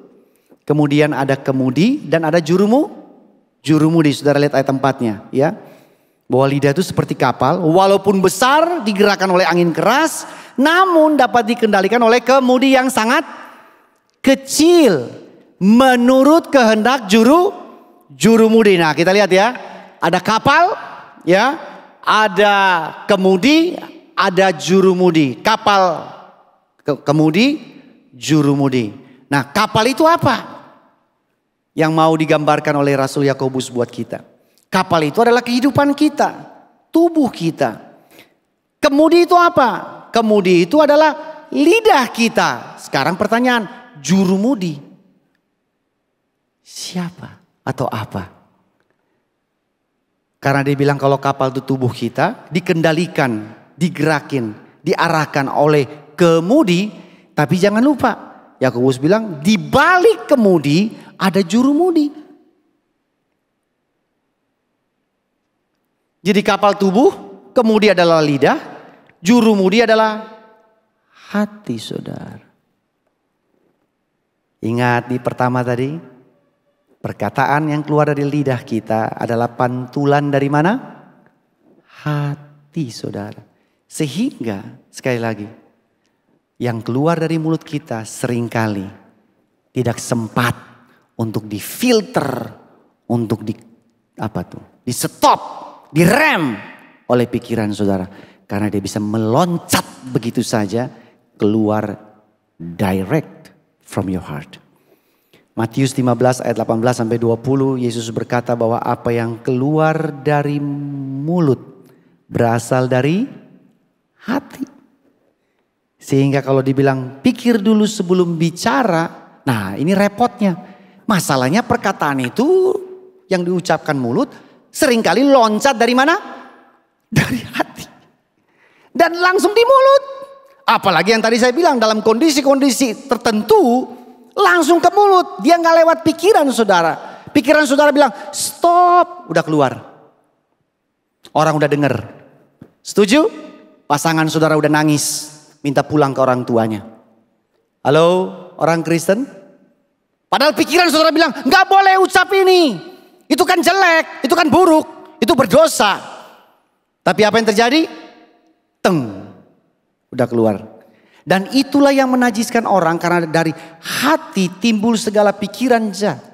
Kemudian ada kemudi dan ada jurumudi. Saudara lihat ayat 4-nya, ya. Bahwa lidah itu seperti kapal, walaupun besar digerakkan oleh angin keras, namun dapat dikendalikan oleh kemudi yang sangat kecil menurut kehendak jurumudi. Nah, kita lihat ya. Ada kapal, ya. Ada kemudi, ada jurumudi. Kapal, kemudi, jurumudi. Nah, kapal itu apa? Yang mau digambarkan oleh Rasul Yakobus buat kita. Kapal itu adalah kehidupan kita, tubuh kita. Kemudi itu apa? Kemudi itu adalah lidah kita. Sekarang pertanyaan, jurumudi siapa? Atau apa? Karena dia bilang kalau kapal itu tubuh kita, dikendalikan, digerakin, diarahkan oleh kemudi. Tapi jangan lupa, Yakobus bilang di balik kemudi ada jurumudi. Jadi kapal tubuh, kemudi adalah lidah, jurumudi adalah hati, saudara. Ingat di pertama tadi, perkataan yang keluar dari lidah kita adalah pantulan dari mana? Hati, saudara. Sehingga sekali lagi, yang keluar dari mulut kita seringkali tidak sempat untuk difilter, untuk di-stop, direm oleh pikiran saudara. Karena dia bisa meloncat begitu saja keluar direct from your heart. Matius 15 ayat 18 sampai 20, Yesus berkata bahwa apa yang keluar dari mulut berasal dari hati. Sehingga kalau dibilang pikir dulu sebelum bicara, nah ini repotnya. Masalahnya perkataan itu yang diucapkan mulut seringkali loncat dari mana? Dari hati. Dan langsung di mulut. Apalagi yang tadi saya bilang dalam kondisi-kondisi tertentu langsung ke mulut. Dia gak lewat pikiran saudara. Pikiran saudara bilang stop. Udah keluar. Orang udah denger. Setuju? Pasangan saudara udah nangis. Minta pulang ke orang tuanya. Halo orang Kristen? Padahal pikiran saudara bilang gak boleh ucap ini. Itu kan jelek, itu kan buruk, itu berdosa. Tapi apa yang terjadi? Teng, udah keluar. Dan itulah yang menajiskan orang karena dari hati timbul segala pikiran jahat.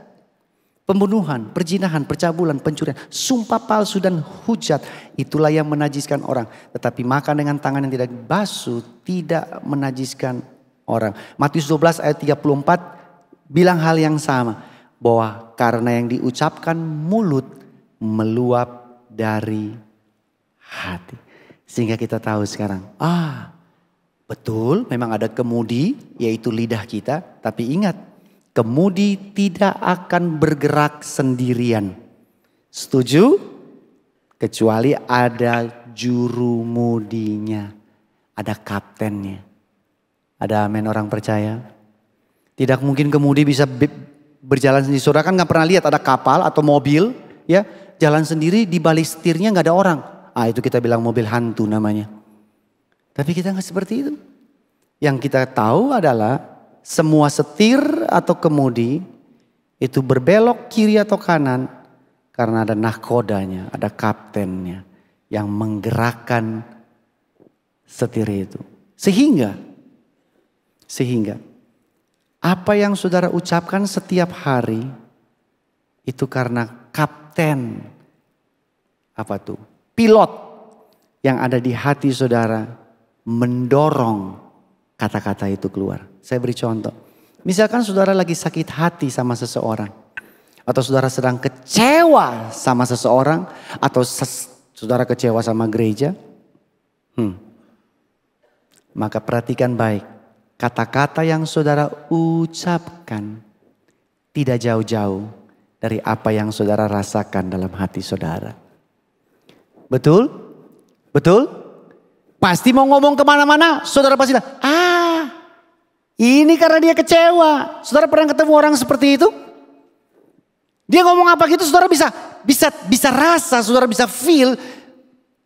Pembunuhan, perzinahan, percabulan, pencurian, sumpah palsu dan hujat. Itulah yang menajiskan orang. Tetapi makan dengan tangan yang tidak basuh tidak menajiskan orang. Matius 12 ayat 34 bilang hal yang sama. Bahwa karena yang diucapkan mulut meluap dari hati. Sehingga kita tahu sekarang. Betul memang ada kemudi yaitu lidah kita. Tapi ingat. Kemudi tidak akan bergerak sendirian. Setuju? Kecuali ada jurumudinya. Ada kaptennya. Ada amin orang percaya? Tidak mungkin kemudi bisa berjalan sendiri. Saudara kan gak pernah lihat ada kapal atau mobil. Ya, jalan sendiri di balik setirnya gak ada orang. Itu kita bilang mobil hantu namanya. Tapi kita gak seperti itu. Yang kita tahu adalah semua setir atau kemudi itu berbelok kiri atau kanan karena ada nahkodanya, ada kaptennya yang menggerakkan setir itu. Sehingga apa yang saudara ucapkan setiap hari itu karena kapten pilot yang ada di hati saudara mendorong kata-kata itu keluar. Saya beri contoh. Misalkan saudara lagi sakit hati sama seseorang. Atau saudara sedang kecewa sama seseorang. Atau saudara kecewa sama gereja. Maka perhatikan baik. Kata-kata yang saudara ucapkan tidak jauh-jauh dari apa yang saudara rasakan dalam hati saudara. Betul? Betul? Pasti mau ngomong kemana-mana. Saudara pasti bilang, ini karena dia kecewa. Saudara pernah ketemu orang seperti itu? Dia ngomong apa gitu, saudara bisa rasa, saudara bisa feel.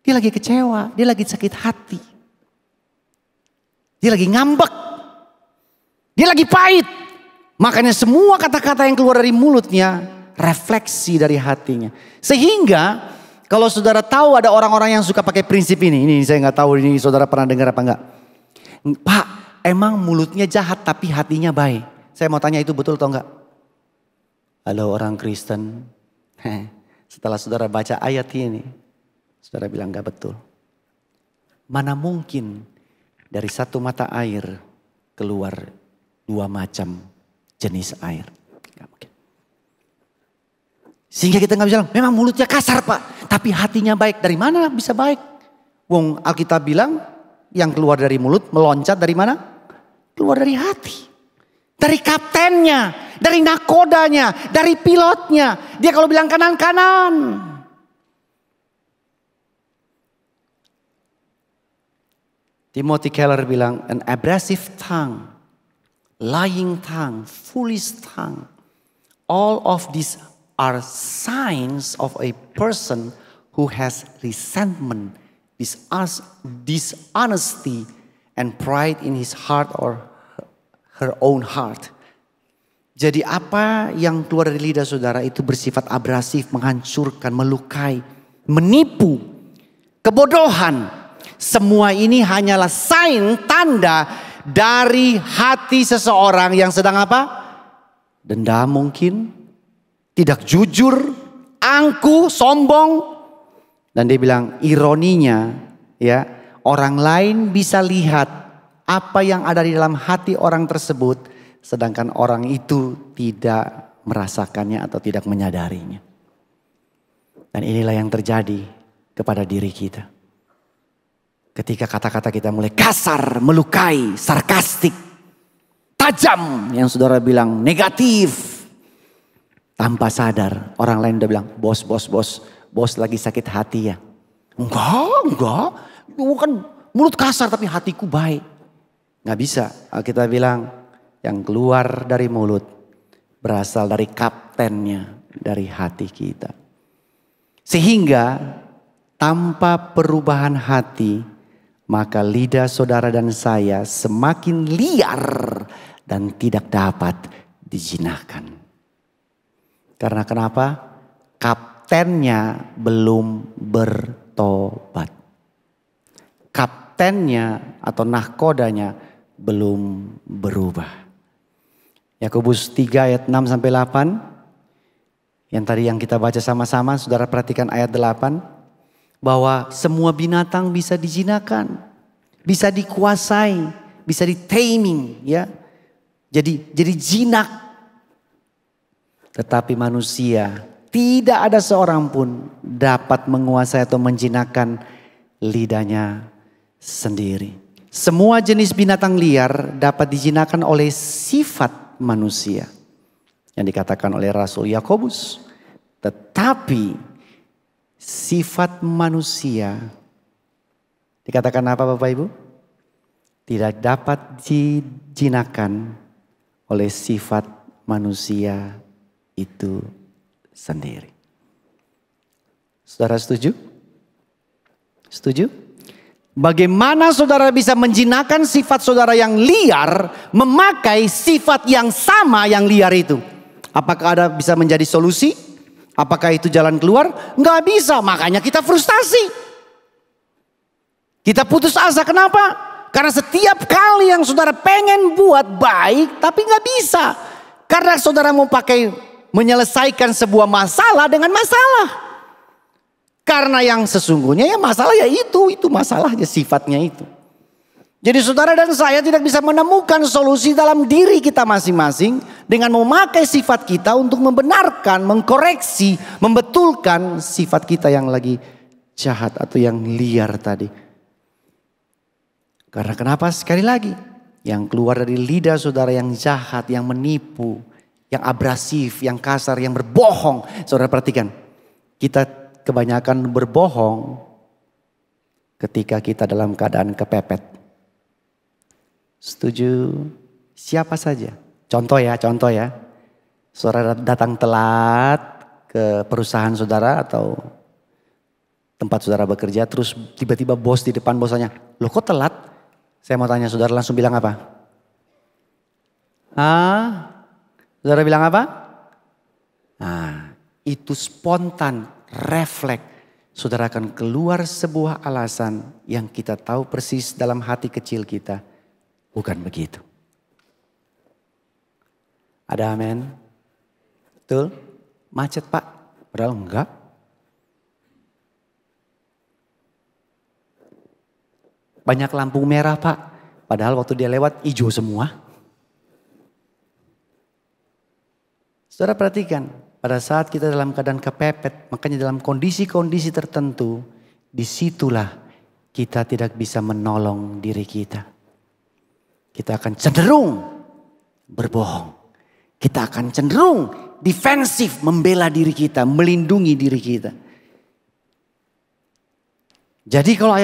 Dia lagi kecewa, dia lagi sakit hati. Dia lagi ngambek. Dia lagi pahit. Makanya semua kata-kata yang keluar dari mulutnya refleksi dari hatinya. Sehingga kalau saudara tahu ada orang-orang yang suka pakai prinsip ini saya nggak tahu ini saudara pernah dengar apa enggak. Pak, emang mulutnya jahat tapi hatinya baik. Saya mau tanya itu betul atau enggak? Halo orang Kristen. Setelah saudara baca ayat ini. Saudara bilang enggak betul. Mana mungkin dari satu mata air keluar dua macam jenis air. Enggak mungkin. Sehingga kita enggak bisa bilang memang mulutnya kasar pak. Tapi hatinya baik. Dari mana bisa baik? Wong Alkitab bilang yang keluar dari mulut meloncat dari mana? Keluar dari hati. Dari kaptennya. Dari nakodanya. Dari pilotnya. Dia kalau bilang kanan-kanan. Timothy Keller bilang. An abrasive tongue. Lying tongue. Foolish tongue. All of these are signs of a person who has resentment. Dishonesty. And pride in his heart or her own heart. Jadi apa yang keluar dari lidah saudara itu bersifat abrasif, menghancurkan, melukai, menipu, kebodohan. Semua ini hanyalah sign, tanda dari hati seseorang yang sedang apa? Dendam mungkin, tidak jujur, angkuh, sombong. Dan dia bilang ironinya ya. Orang lain bisa lihat apa yang ada di dalam hati orang tersebut. Sedangkan orang itu tidak merasakannya atau tidak menyadarinya. Dan inilah yang terjadi kepada diri kita. Ketika kata-kata kita mulai kasar, melukai, sarkastik, tajam. Yang saudara bilang negatif. Tanpa sadar orang lain udah bilang bos lagi sakit hati ya. Enggak. Bukan mulut kasar tapi hatiku baik. Gak bisa. Kita bilang yang keluar dari mulut berasal dari kaptennya, dari hati kita. Sehingga tanpa perubahan hati maka lidah saudara dan saya semakin liar dan tidak dapat dijinakkan. Karena kenapa? kaptennya belum bertobat. Kaptennya atau nahkodanya belum berubah. Yakobus 3 ayat 6 sampai 8. Yang tadi yang kita baca sama-sama, saudara perhatikan ayat 8. Bahwa semua binatang bisa dijinakan, bisa dikuasai, bisa di-taming, ya. Jadi jinak. Tetapi manusia, tidak ada seorang pun dapat menguasai atau menjinakkan lidahnya sendiri. Semua jenis binatang liar dapat dijinakkan oleh sifat manusia. Yang dikatakan oleh Rasul Yakobus. Tetapi sifat manusia, dikatakan apa Bapak Ibu? Tidak dapat dijinakkan oleh sifat manusia itu sendiri. Saudara setuju? Setuju? Bagaimana saudara bisa menjinakkan sifat saudara yang liar memakai sifat yang sama yang liar itu? Apakah ada bisa menjadi solusi? Apakah itu jalan keluar? Nggak bisa, makanya kita frustasi. Kita putus asa, kenapa? Karena setiap kali yang saudara pengen buat baik tapi nggak bisa. Karena saudara mau pakai menyelesaikan sebuah masalah dengan masalah. Karena yang sesungguhnya ya masalah ya itu masalahnya, sifatnya itu. Jadi saudara dan saya tidak bisa menemukan solusi dalam diri kita masing-masing dengan memakai sifat kita untuk membenarkan, mengkoreksi, membetulkan sifat kita yang lagi jahat atau yang liar tadi. Karena kenapa? Sekali lagi, yang keluar dari lidah saudara yang jahat, yang menipu, yang abrasif, yang kasar, yang berbohong. Saudara perhatikan, kita kebanyakan berbohong ketika kita dalam keadaan kepepet. Setuju? Siapa saja? Contoh ya. Saudara datang telat ke perusahaan saudara atau tempat saudara bekerja. Terus tiba-tiba bos di depan bosnya, loh kok telat? Saya mau tanya saudara langsung bilang apa? Saudara bilang apa? Nah, itu spontan, refleks. Saudara akan keluar sebuah alasan yang kita tahu persis dalam hati kecil kita. Bukan begitu. Ada amin? Betul? Macet Pak? Padahal enggak. Banyak lampu merah Pak. Padahal waktu dia lewat hijau semua. Saudara perhatikan. Pada saat kita dalam keadaan kepepet. Makanya dalam kondisi-kondisi tertentu. Disitulah kita tidak bisa menolong diri kita. Kita akan cenderung berbohong. Kita akan cenderung defensif membela diri kita. Melindungi diri kita. Jadi kalau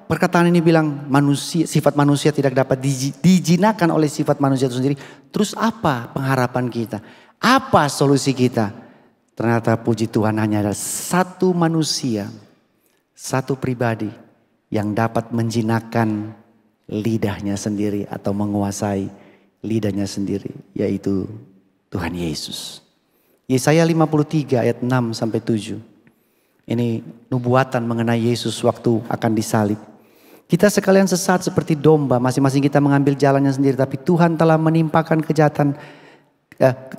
perkataan ini bilang manusia, sifat manusia tidak dapat dijinakan oleh sifat manusia itu sendiri. Terus apa pengharapan kita? Apa solusi kita? Ternyata puji Tuhan hanya ada satu manusia, satu pribadi yang dapat menjinakkan lidahnya sendiri atau menguasai lidahnya sendiri, yaitu Tuhan Yesus. Yesaya 53 ayat 6 sampai 7. Ini nubuatan mengenai Yesus waktu akan disalib. Kita sekalian sesat seperti domba, masing-masing kita mengambil jalannya sendiri, tapi Tuhan telah menimpakan kejahatan,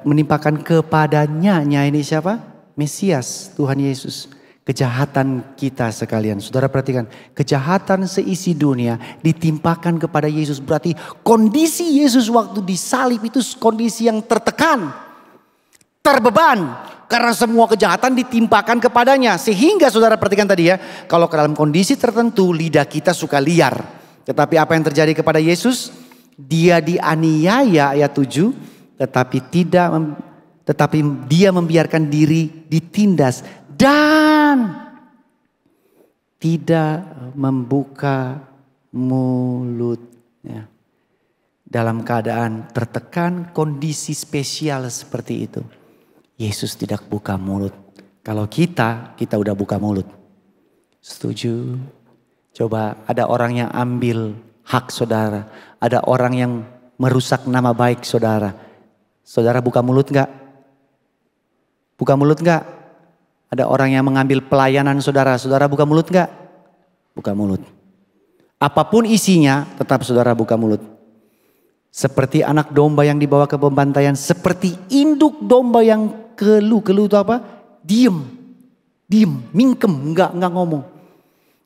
menimpakan kepadanya, ini siapa? Mesias, Tuhan Yesus. Kejahatan kita sekalian, saudara perhatikan, kejahatan seisi dunia ditimpakan kepada Yesus. Berarti kondisi Yesus waktu disalib itu kondisi yang tertekan, terbeban. Karena semua kejahatan ditimpakan kepadanya. Sehingga saudara perhatikan tadi ya. Kalau ke dalam kondisi tertentu lidah kita suka liar. Tetapi apa yang terjadi kepada Yesus? Dia dianiaya ayat 7. Tetapi dia membiarkan diri ditindas. Dan tidak membuka mulutnya. Dalam keadaan tertekan kondisi spesial seperti itu. Yesus tidak buka mulut. Kalau kita udah buka mulut. Setuju? Coba ada orang yang ambil hak saudara. Ada orang yang merusak nama baik saudara. Saudara buka mulut gak? Buka mulut gak? Ada orang yang mengambil pelayanan saudara. Saudara buka mulut enggak? Buka mulut. Apapun isinya tetap saudara buka mulut. Seperti anak domba yang dibawa ke pembantaian. Seperti induk domba yang keluh. Keluh itu apa? Diem, mingkem, enggak ngomong.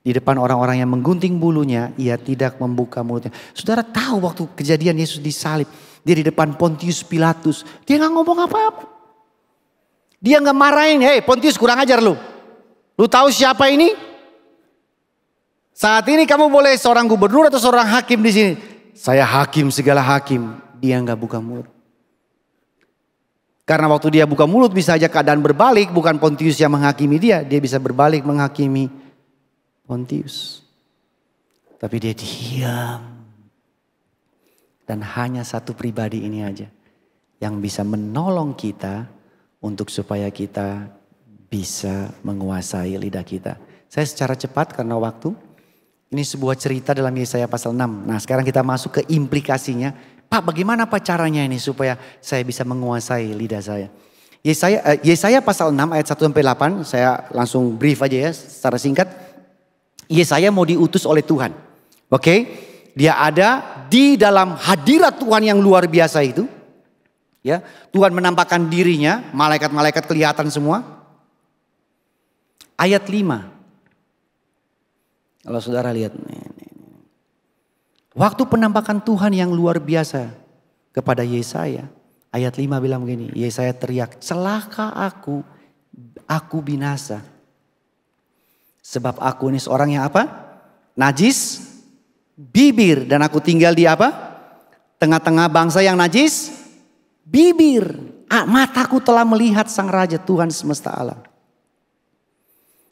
Di depan orang-orang yang menggunting bulunya, ia tidak membuka mulutnya. Saudara tahu waktu kejadian Yesus disalib, dia di depan Pontius Pilatus, dia nggak ngomong apa-apa. Dia nggak marahin, hei Pontius kurang ajar lu. Lu tahu siapa ini? Saat ini kamu boleh seorang gubernur atau seorang hakim di sini. Saya hakim segala hakim. Dia nggak buka mulut. Karena waktu dia buka mulut bisa aja keadaan berbalik. Bukan Pontius yang menghakimi dia. Dia bisa berbalik menghakimi Pontius. Tapi dia diam. Dan hanya satu pribadi ini aja. Yang bisa menolong kita. Untuk supaya kita bisa menguasai lidah kita. Saya secara cepat karena waktu. Ini sebuah cerita dalam Yesaya pasal 6. Nah sekarang kita masuk ke implikasinya. Pak bagaimana caranya ini supaya saya bisa menguasai lidah saya. Yesaya pasal 6 ayat 1-8. Saya langsung brief aja ya secara singkat. Yesaya mau diutus oleh Tuhan. Oke. Dia ada di dalam hadirat Tuhan yang luar biasa itu. Ya, Tuhan menampakkan dirinya. Malaikat-malaikat kelihatan semua. Ayat 5. Kalau saudara lihat. Waktu penampakan Tuhan yang luar biasa kepada Yesaya. Ayat 5 bilang begini. Yesaya teriak, celaka aku binasa. Sebab aku ini seorang yang apa? Najis bibir. Dan aku tinggal di apa? Tengah-tengah bangsa yang najis bibir. Mataku telah melihat sang Raja Tuhan semesta alam.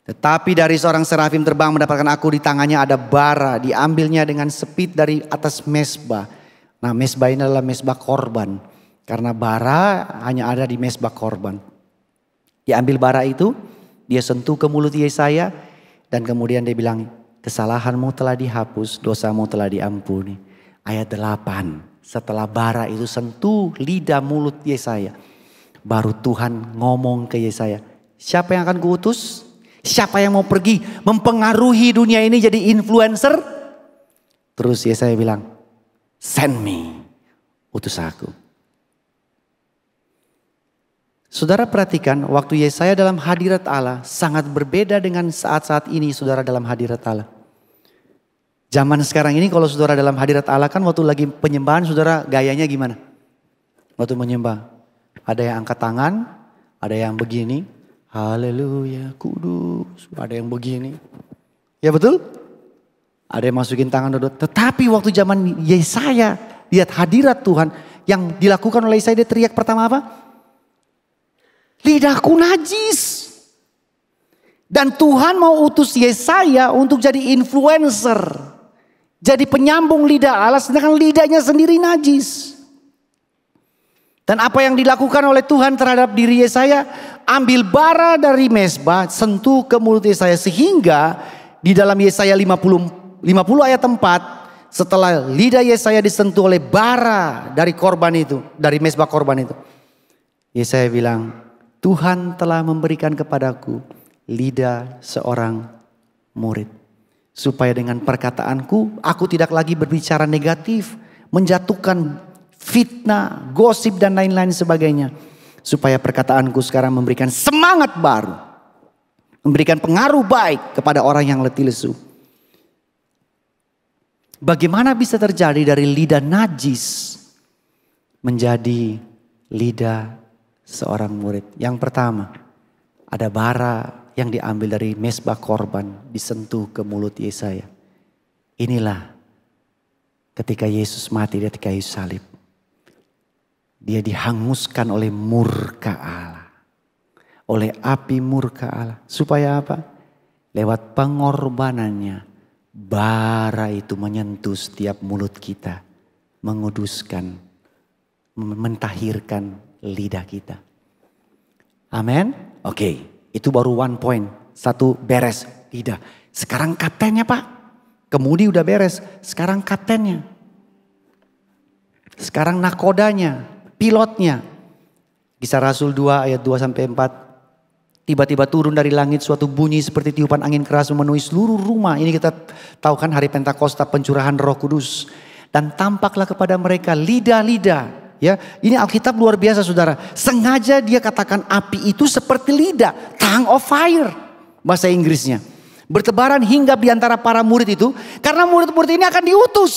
Tetapi dari seorang serafim terbang mendapatkan aku, di tangannya ada bara, diambilnya dengan sepit dari atas mezbah. Nah mezbah ini adalah mezbah korban. Karena bara hanya ada di mezbah korban. Diambil bara itu, dia sentuh ke mulut Yesaya. Dan kemudian dia bilang, kesalahanmu telah dihapus, dosamu telah diampuni. Ayat 8, setelah bara itu sentuh lidah mulut Yesaya. Baru Tuhan ngomong ke Yesaya, siapa yang akan kuutus? Siapa yang mau pergi mempengaruhi dunia ini jadi influencer? Terus Yesaya bilang, send me, utus aku. Saudara perhatikan waktu Yesaya dalam hadirat Allah sangat berbeda dengan saat-saat ini saudara dalam hadirat Allah. Zaman sekarang ini kalau saudara dalam hadirat Allah kan waktu lagi penyembahan saudara gayanya gimana? Waktu menyembah ada yang angkat tangan, ada yang begini. Haleluya kudus. Ada yang begini. Ya betul? Ada yang masukin tangan duduk. Tetapi waktu zaman Yesaya lihat hadirat Tuhan. Yang dilakukan oleh Yesaya, dia teriak pertama apa? Lidahku najis. Dan Tuhan mau utus Yesaya untuk jadi influencer. Jadi penyambung lidah Allah sedangkan lidahnya sendiri najis. Dan apa yang dilakukan oleh Tuhan terhadap diri Yesaya, ambil bara dari mezbah, sentuh ke mulut Yesaya. Sehingga di dalam Yesaya 50 ayat 4, setelah lidah Yesaya disentuh oleh bara dari korban itu, dari mezbah korban itu. Yesaya bilang, Tuhan telah memberikan kepadaku lidah seorang murid. Supaya dengan perkataanku, aku tidak lagi berbicara negatif, menjatuhkan fitnah, gosip dan lain-lain sebagainya. Supaya perkataanku sekarang memberikan semangat baru. Memberikan pengaruh baik kepada orang yang letih lesu. Bagaimana bisa terjadi dari lidah najis menjadi lidah seorang murid? Yang pertama, ada bara yang diambil dari mezbah korban disentuh ke mulut Yesaya. Inilah ketika Yesus mati di kayu salib. Dia dihanguskan oleh murka Allah. Oleh api murka Allah. Supaya apa? Lewat pengorbanannya. Bara itu menyentuh setiap mulut kita. Menguduskan. Mentahirkan lidah kita. Amin. Oke. Itu baru one point. Satu beres lidah. Sekarang kaptennya Pak. Kemudi udah beres. Sekarang kaptennya. Sekarang nakodanya. Pilotnya. Kisah Rasul 2 ayat 2-4. Tiba-tiba turun dari langit suatu bunyi seperti tiupan angin keras memenuhi seluruh rumah. Ini kita tahu kan hari Pentakosta, pencurahan Roh Kudus. Dan tampaklah kepada mereka lidah-lidah. Ya, ini Alkitab luar biasa saudara. Sengaja dia katakan api itu seperti lidah, tongue of fire. Bahasa Inggrisnya. Bertebaran hingga di antara para murid itu. Karena murid-murid ini akan diutus.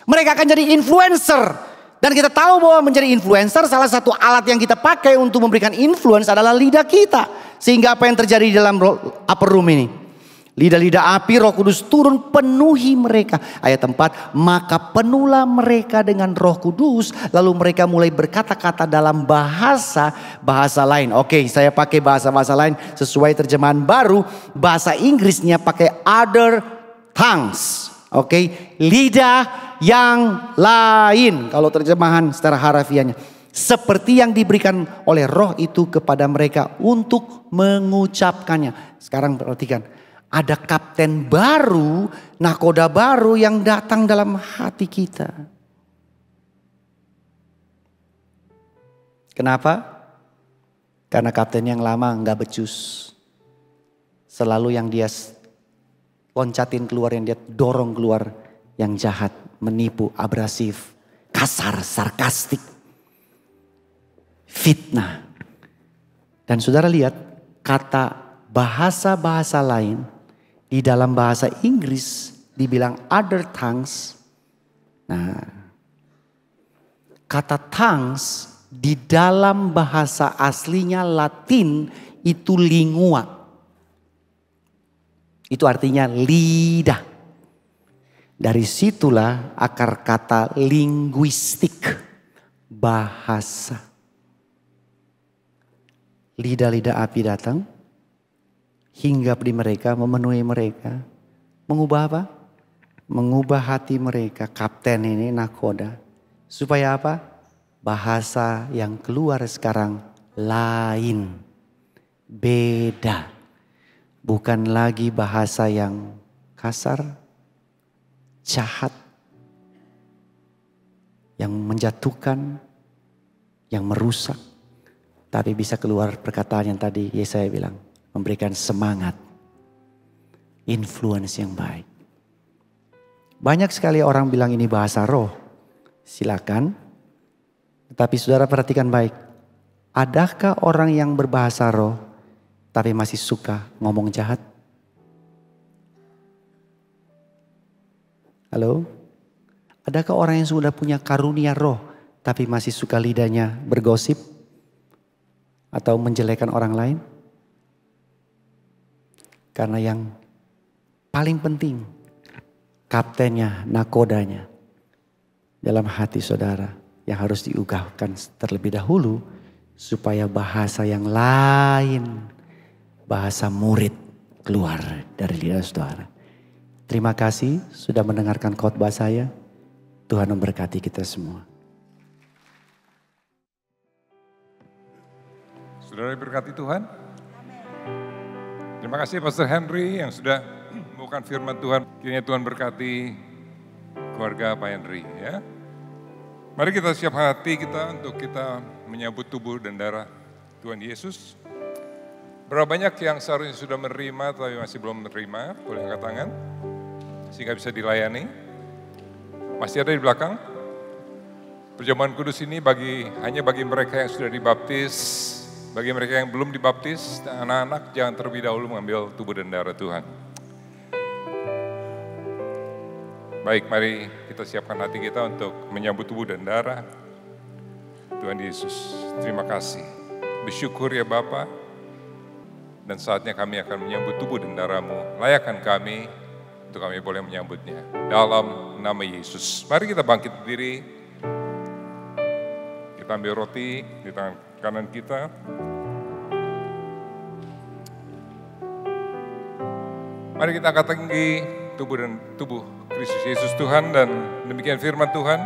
Mereka akan jadi influencer. Dan kita tahu bahwa menjadi influencer salah satu alat yang kita pakai untuk memberikan influence adalah lidah kita. Sehingga apa yang terjadi di dalam upper room ini? Lidah-lidah api Roh Kudus turun penuhi mereka. Ayat 4, maka penuhlah mereka dengan Roh Kudus. Lalu mereka mulai berkata-kata dalam bahasa lain. Oke, saya pakai bahasa lain sesuai terjemahan baru. Bahasa Inggrisnya pakai other tongues. Oke, lidah yang lain. Kalau terjemahan secara harafiahnya. Seperti yang diberikan oleh Roh itu kepada mereka untuk mengucapkannya. Sekarang perhatikan. Ada kapten baru, nakoda baru yang datang dalam hati kita. Kenapa? Karena kapten yang lama nggak becus. Selalu yang dia loncatin keluar, yang dia dorong keluar yang jahat, menipu, abrasif, kasar, sarkastik, fitnah. Dan saudara lihat kata bahasa-bahasa lain di dalam bahasa Inggris dibilang other tongues. Nah, kata tongues di dalam bahasa aslinya Latin itu lingua. Itu artinya lidah. Dari situlah akar kata linguistik, bahasa. Lidah-lidah api datang, hinggap di mereka, memenuhi mereka. Mengubah apa? Mengubah hati mereka, kapten ini nakoda. Supaya apa? Bahasa yang keluar sekarang lain, beda. Bukan lagi bahasa yang kasar, jahat, yang menjatuhkan, yang merusak. Tapi bisa keluar perkataan yang tadi Yesaya bilang. Memberikan semangat, influence yang baik. Banyak sekali orang bilang ini bahasa roh. Silakan. Tetapi saudara perhatikan baik. Adakah orang yang berbahasa roh tapi masih suka ngomong jahat? Halo? Adakah orang yang sudah punya karunia roh tapi masih suka lidahnya bergosip? Atau menjelekan orang lain? Karena yang paling penting, kaptennya, nakodanya dalam hati saudara yang harus diugahkan terlebih dahulu supaya bahasa yang lain, bahasa murid keluar dari lidah saudara. Terima kasih sudah mendengarkan khotbah saya. Tuhan memberkati kita semua. Saudara diberkati Tuhan. Terima kasih Pastor Henry yang sudah membawakan firman Tuhan. Kiranya Tuhan berkati keluarga Pak Henry ya. Mari kita siap hati kita untuk kita menyambut tubuh dan darah Tuhan Yesus. Berapa banyak yang seharusnya sudah menerima tapi masih belum menerima, boleh angkat tangan sehingga bisa dilayani. Masih ada di belakang. Perjamuan kudus ini hanya bagi mereka yang sudah dibaptis. Bagi mereka yang belum dibaptis, anak-anak jangan terlebih dahulu mengambil tubuh dan darah Tuhan. Baik, mari kita siapkan hati kita untuk menyambut tubuh dan darah Tuhan Yesus. Terima kasih. Bersyukur ya Bapa. Dan saatnya kami akan menyambut tubuh dan darah-Mu. Layakkan kami untuk kami boleh menyambutnya. Dalam nama Yesus. Mari kita bangkit berdiri. Kita ambil roti di tangan kanan kita. Mari kita angkat tinggi tubuh Kristus Yesus Tuhan, dan demikian firman Tuhan.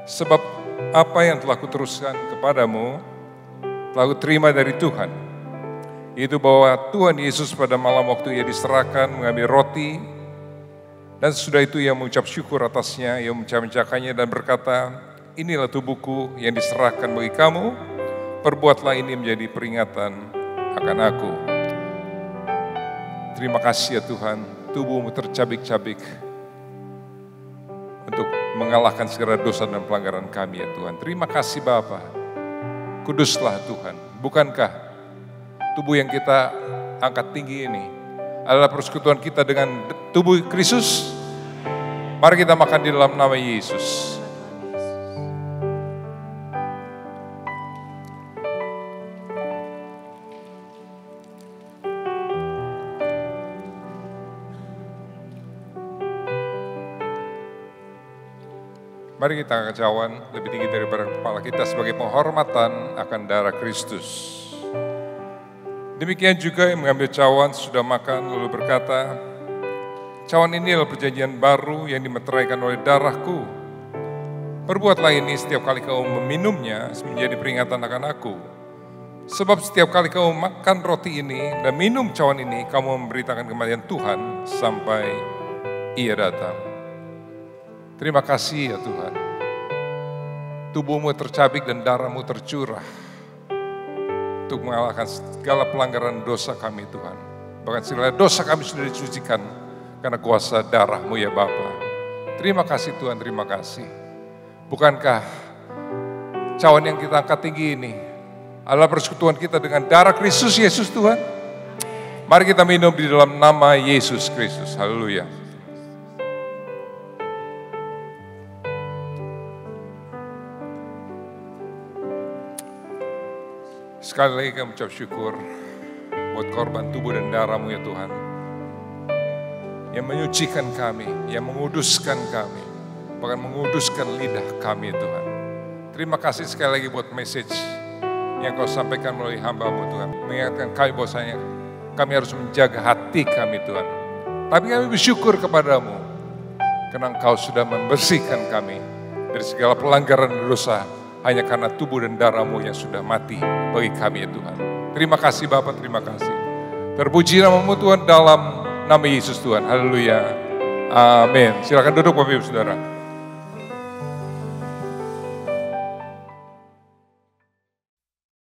Sebab apa yang telah kuteruskan kepadamu telah kuterima dari Tuhan. Itu bahwa Tuhan Yesus pada malam waktu ia diserahkan mengambil roti, dan sesudah itu ia mengucap syukur atasnya, ia memecah-mecahkannya dan berkata, inilah tubuhku yang diserahkan bagi kamu, perbuatlah ini menjadi peringatan akan aku. Terima kasih ya Tuhan, tubuhmu tercabik-cabik untuk mengalahkan segala dosa dan pelanggaran kami ya Tuhan. Terima kasih Bapa. Kuduslah Tuhan. Bukankah tubuh yang kita angkat tinggi ini adalah persekutuan kita dengan tubuh Kristus? Mari kita makan di dalam nama Yesus. Mari kita angkat cawan lebih tinggi daripada kepala kita sebagai penghormatan akan darah Kristus. Demikian juga yang mengambil cawan sudah makan lalu berkata, cawan ini adalah perjanjian baru yang dimeteraikan oleh darahku. Perbuatlah ini setiap kali kamu meminumnya menjadi peringatan akan aku. Sebab setiap kali kamu makan roti ini dan minum cawan ini, kamu memberitakan kematian Tuhan sampai Ia datang. Terima kasih ya Tuhan. Tubuhmu tercabik dan darahmu tercurah untuk mengalahkan segala pelanggaran dosa kami Tuhan. Bahkan segala dosa kami sudah disucikan karena kuasa darahmu ya Bapa. Terima kasih Tuhan, terima kasih. Bukankah cawan yang kita angkat tinggi ini adalah persekutuan kita dengan darah Kristus Yesus Tuhan? Mari kita minum di dalam nama Yesus Kristus. Haleluya. Sekali lagi kami ucap syukur buat korban tubuh dan darah-Mu ya Tuhan. Yang menyucikan kami, yang menguduskan kami, bahkan menguduskan lidah kami ya Tuhan. Terima kasih sekali lagi buat message yang Kau sampaikan melalui hamba-Mu Tuhan. Mengingatkan kami bahwasanya kami harus menjaga hati kami Tuhan. Tapi kami bersyukur kepadamu karena Engkau sudah membersihkan kami dari segala pelanggaran dosa. Hanya karena tubuh dan darah-Mu yang sudah mati bagi kami ya Tuhan. Terima kasih Bapa, terima kasih. Terpuji nama-Mu Tuhan dalam nama Yesus Tuhan. Haleluya. Amin. Silakan duduk Bapak Ibu Saudara.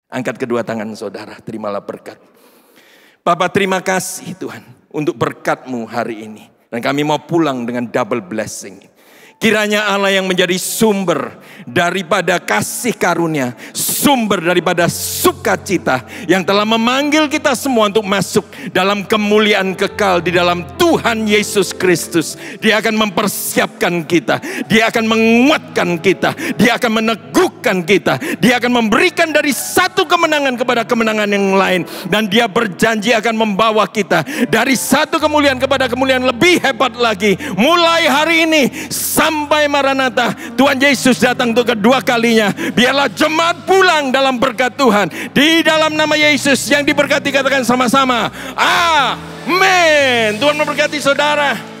Angkat kedua tangan saudara, terimalah berkat. Bapa terima kasih Tuhan untuk berkat-Mu hari ini. Dan kami mau pulang dengan double blessing. Kiranya Allah yang menjadi sumber daripada kasih karunia, sumber daripada sukacita yang telah memanggil kita semua untuk masuk dalam kemuliaan kekal di dalam Tuhan Yesus Kristus. Dia akan mempersiapkan kita, Dia akan menguatkan kita, Dia akan meneguhkan kita, Dia akan memberikan dari satu kemenangan kepada kemenangan yang lain. Dan Dia berjanji akan membawa kita dari satu kemuliaan kepada kemuliaan lebih hebat lagi. Mulai hari ini sampai Maranatha, Tuhan Yesus datang untuk kedua kalinya. Biarlah jemaat pulang dalam berkat Tuhan. Di dalam nama Yesus yang diberkati, katakan sama-sama. Amin. Tuhan memberkati saudara.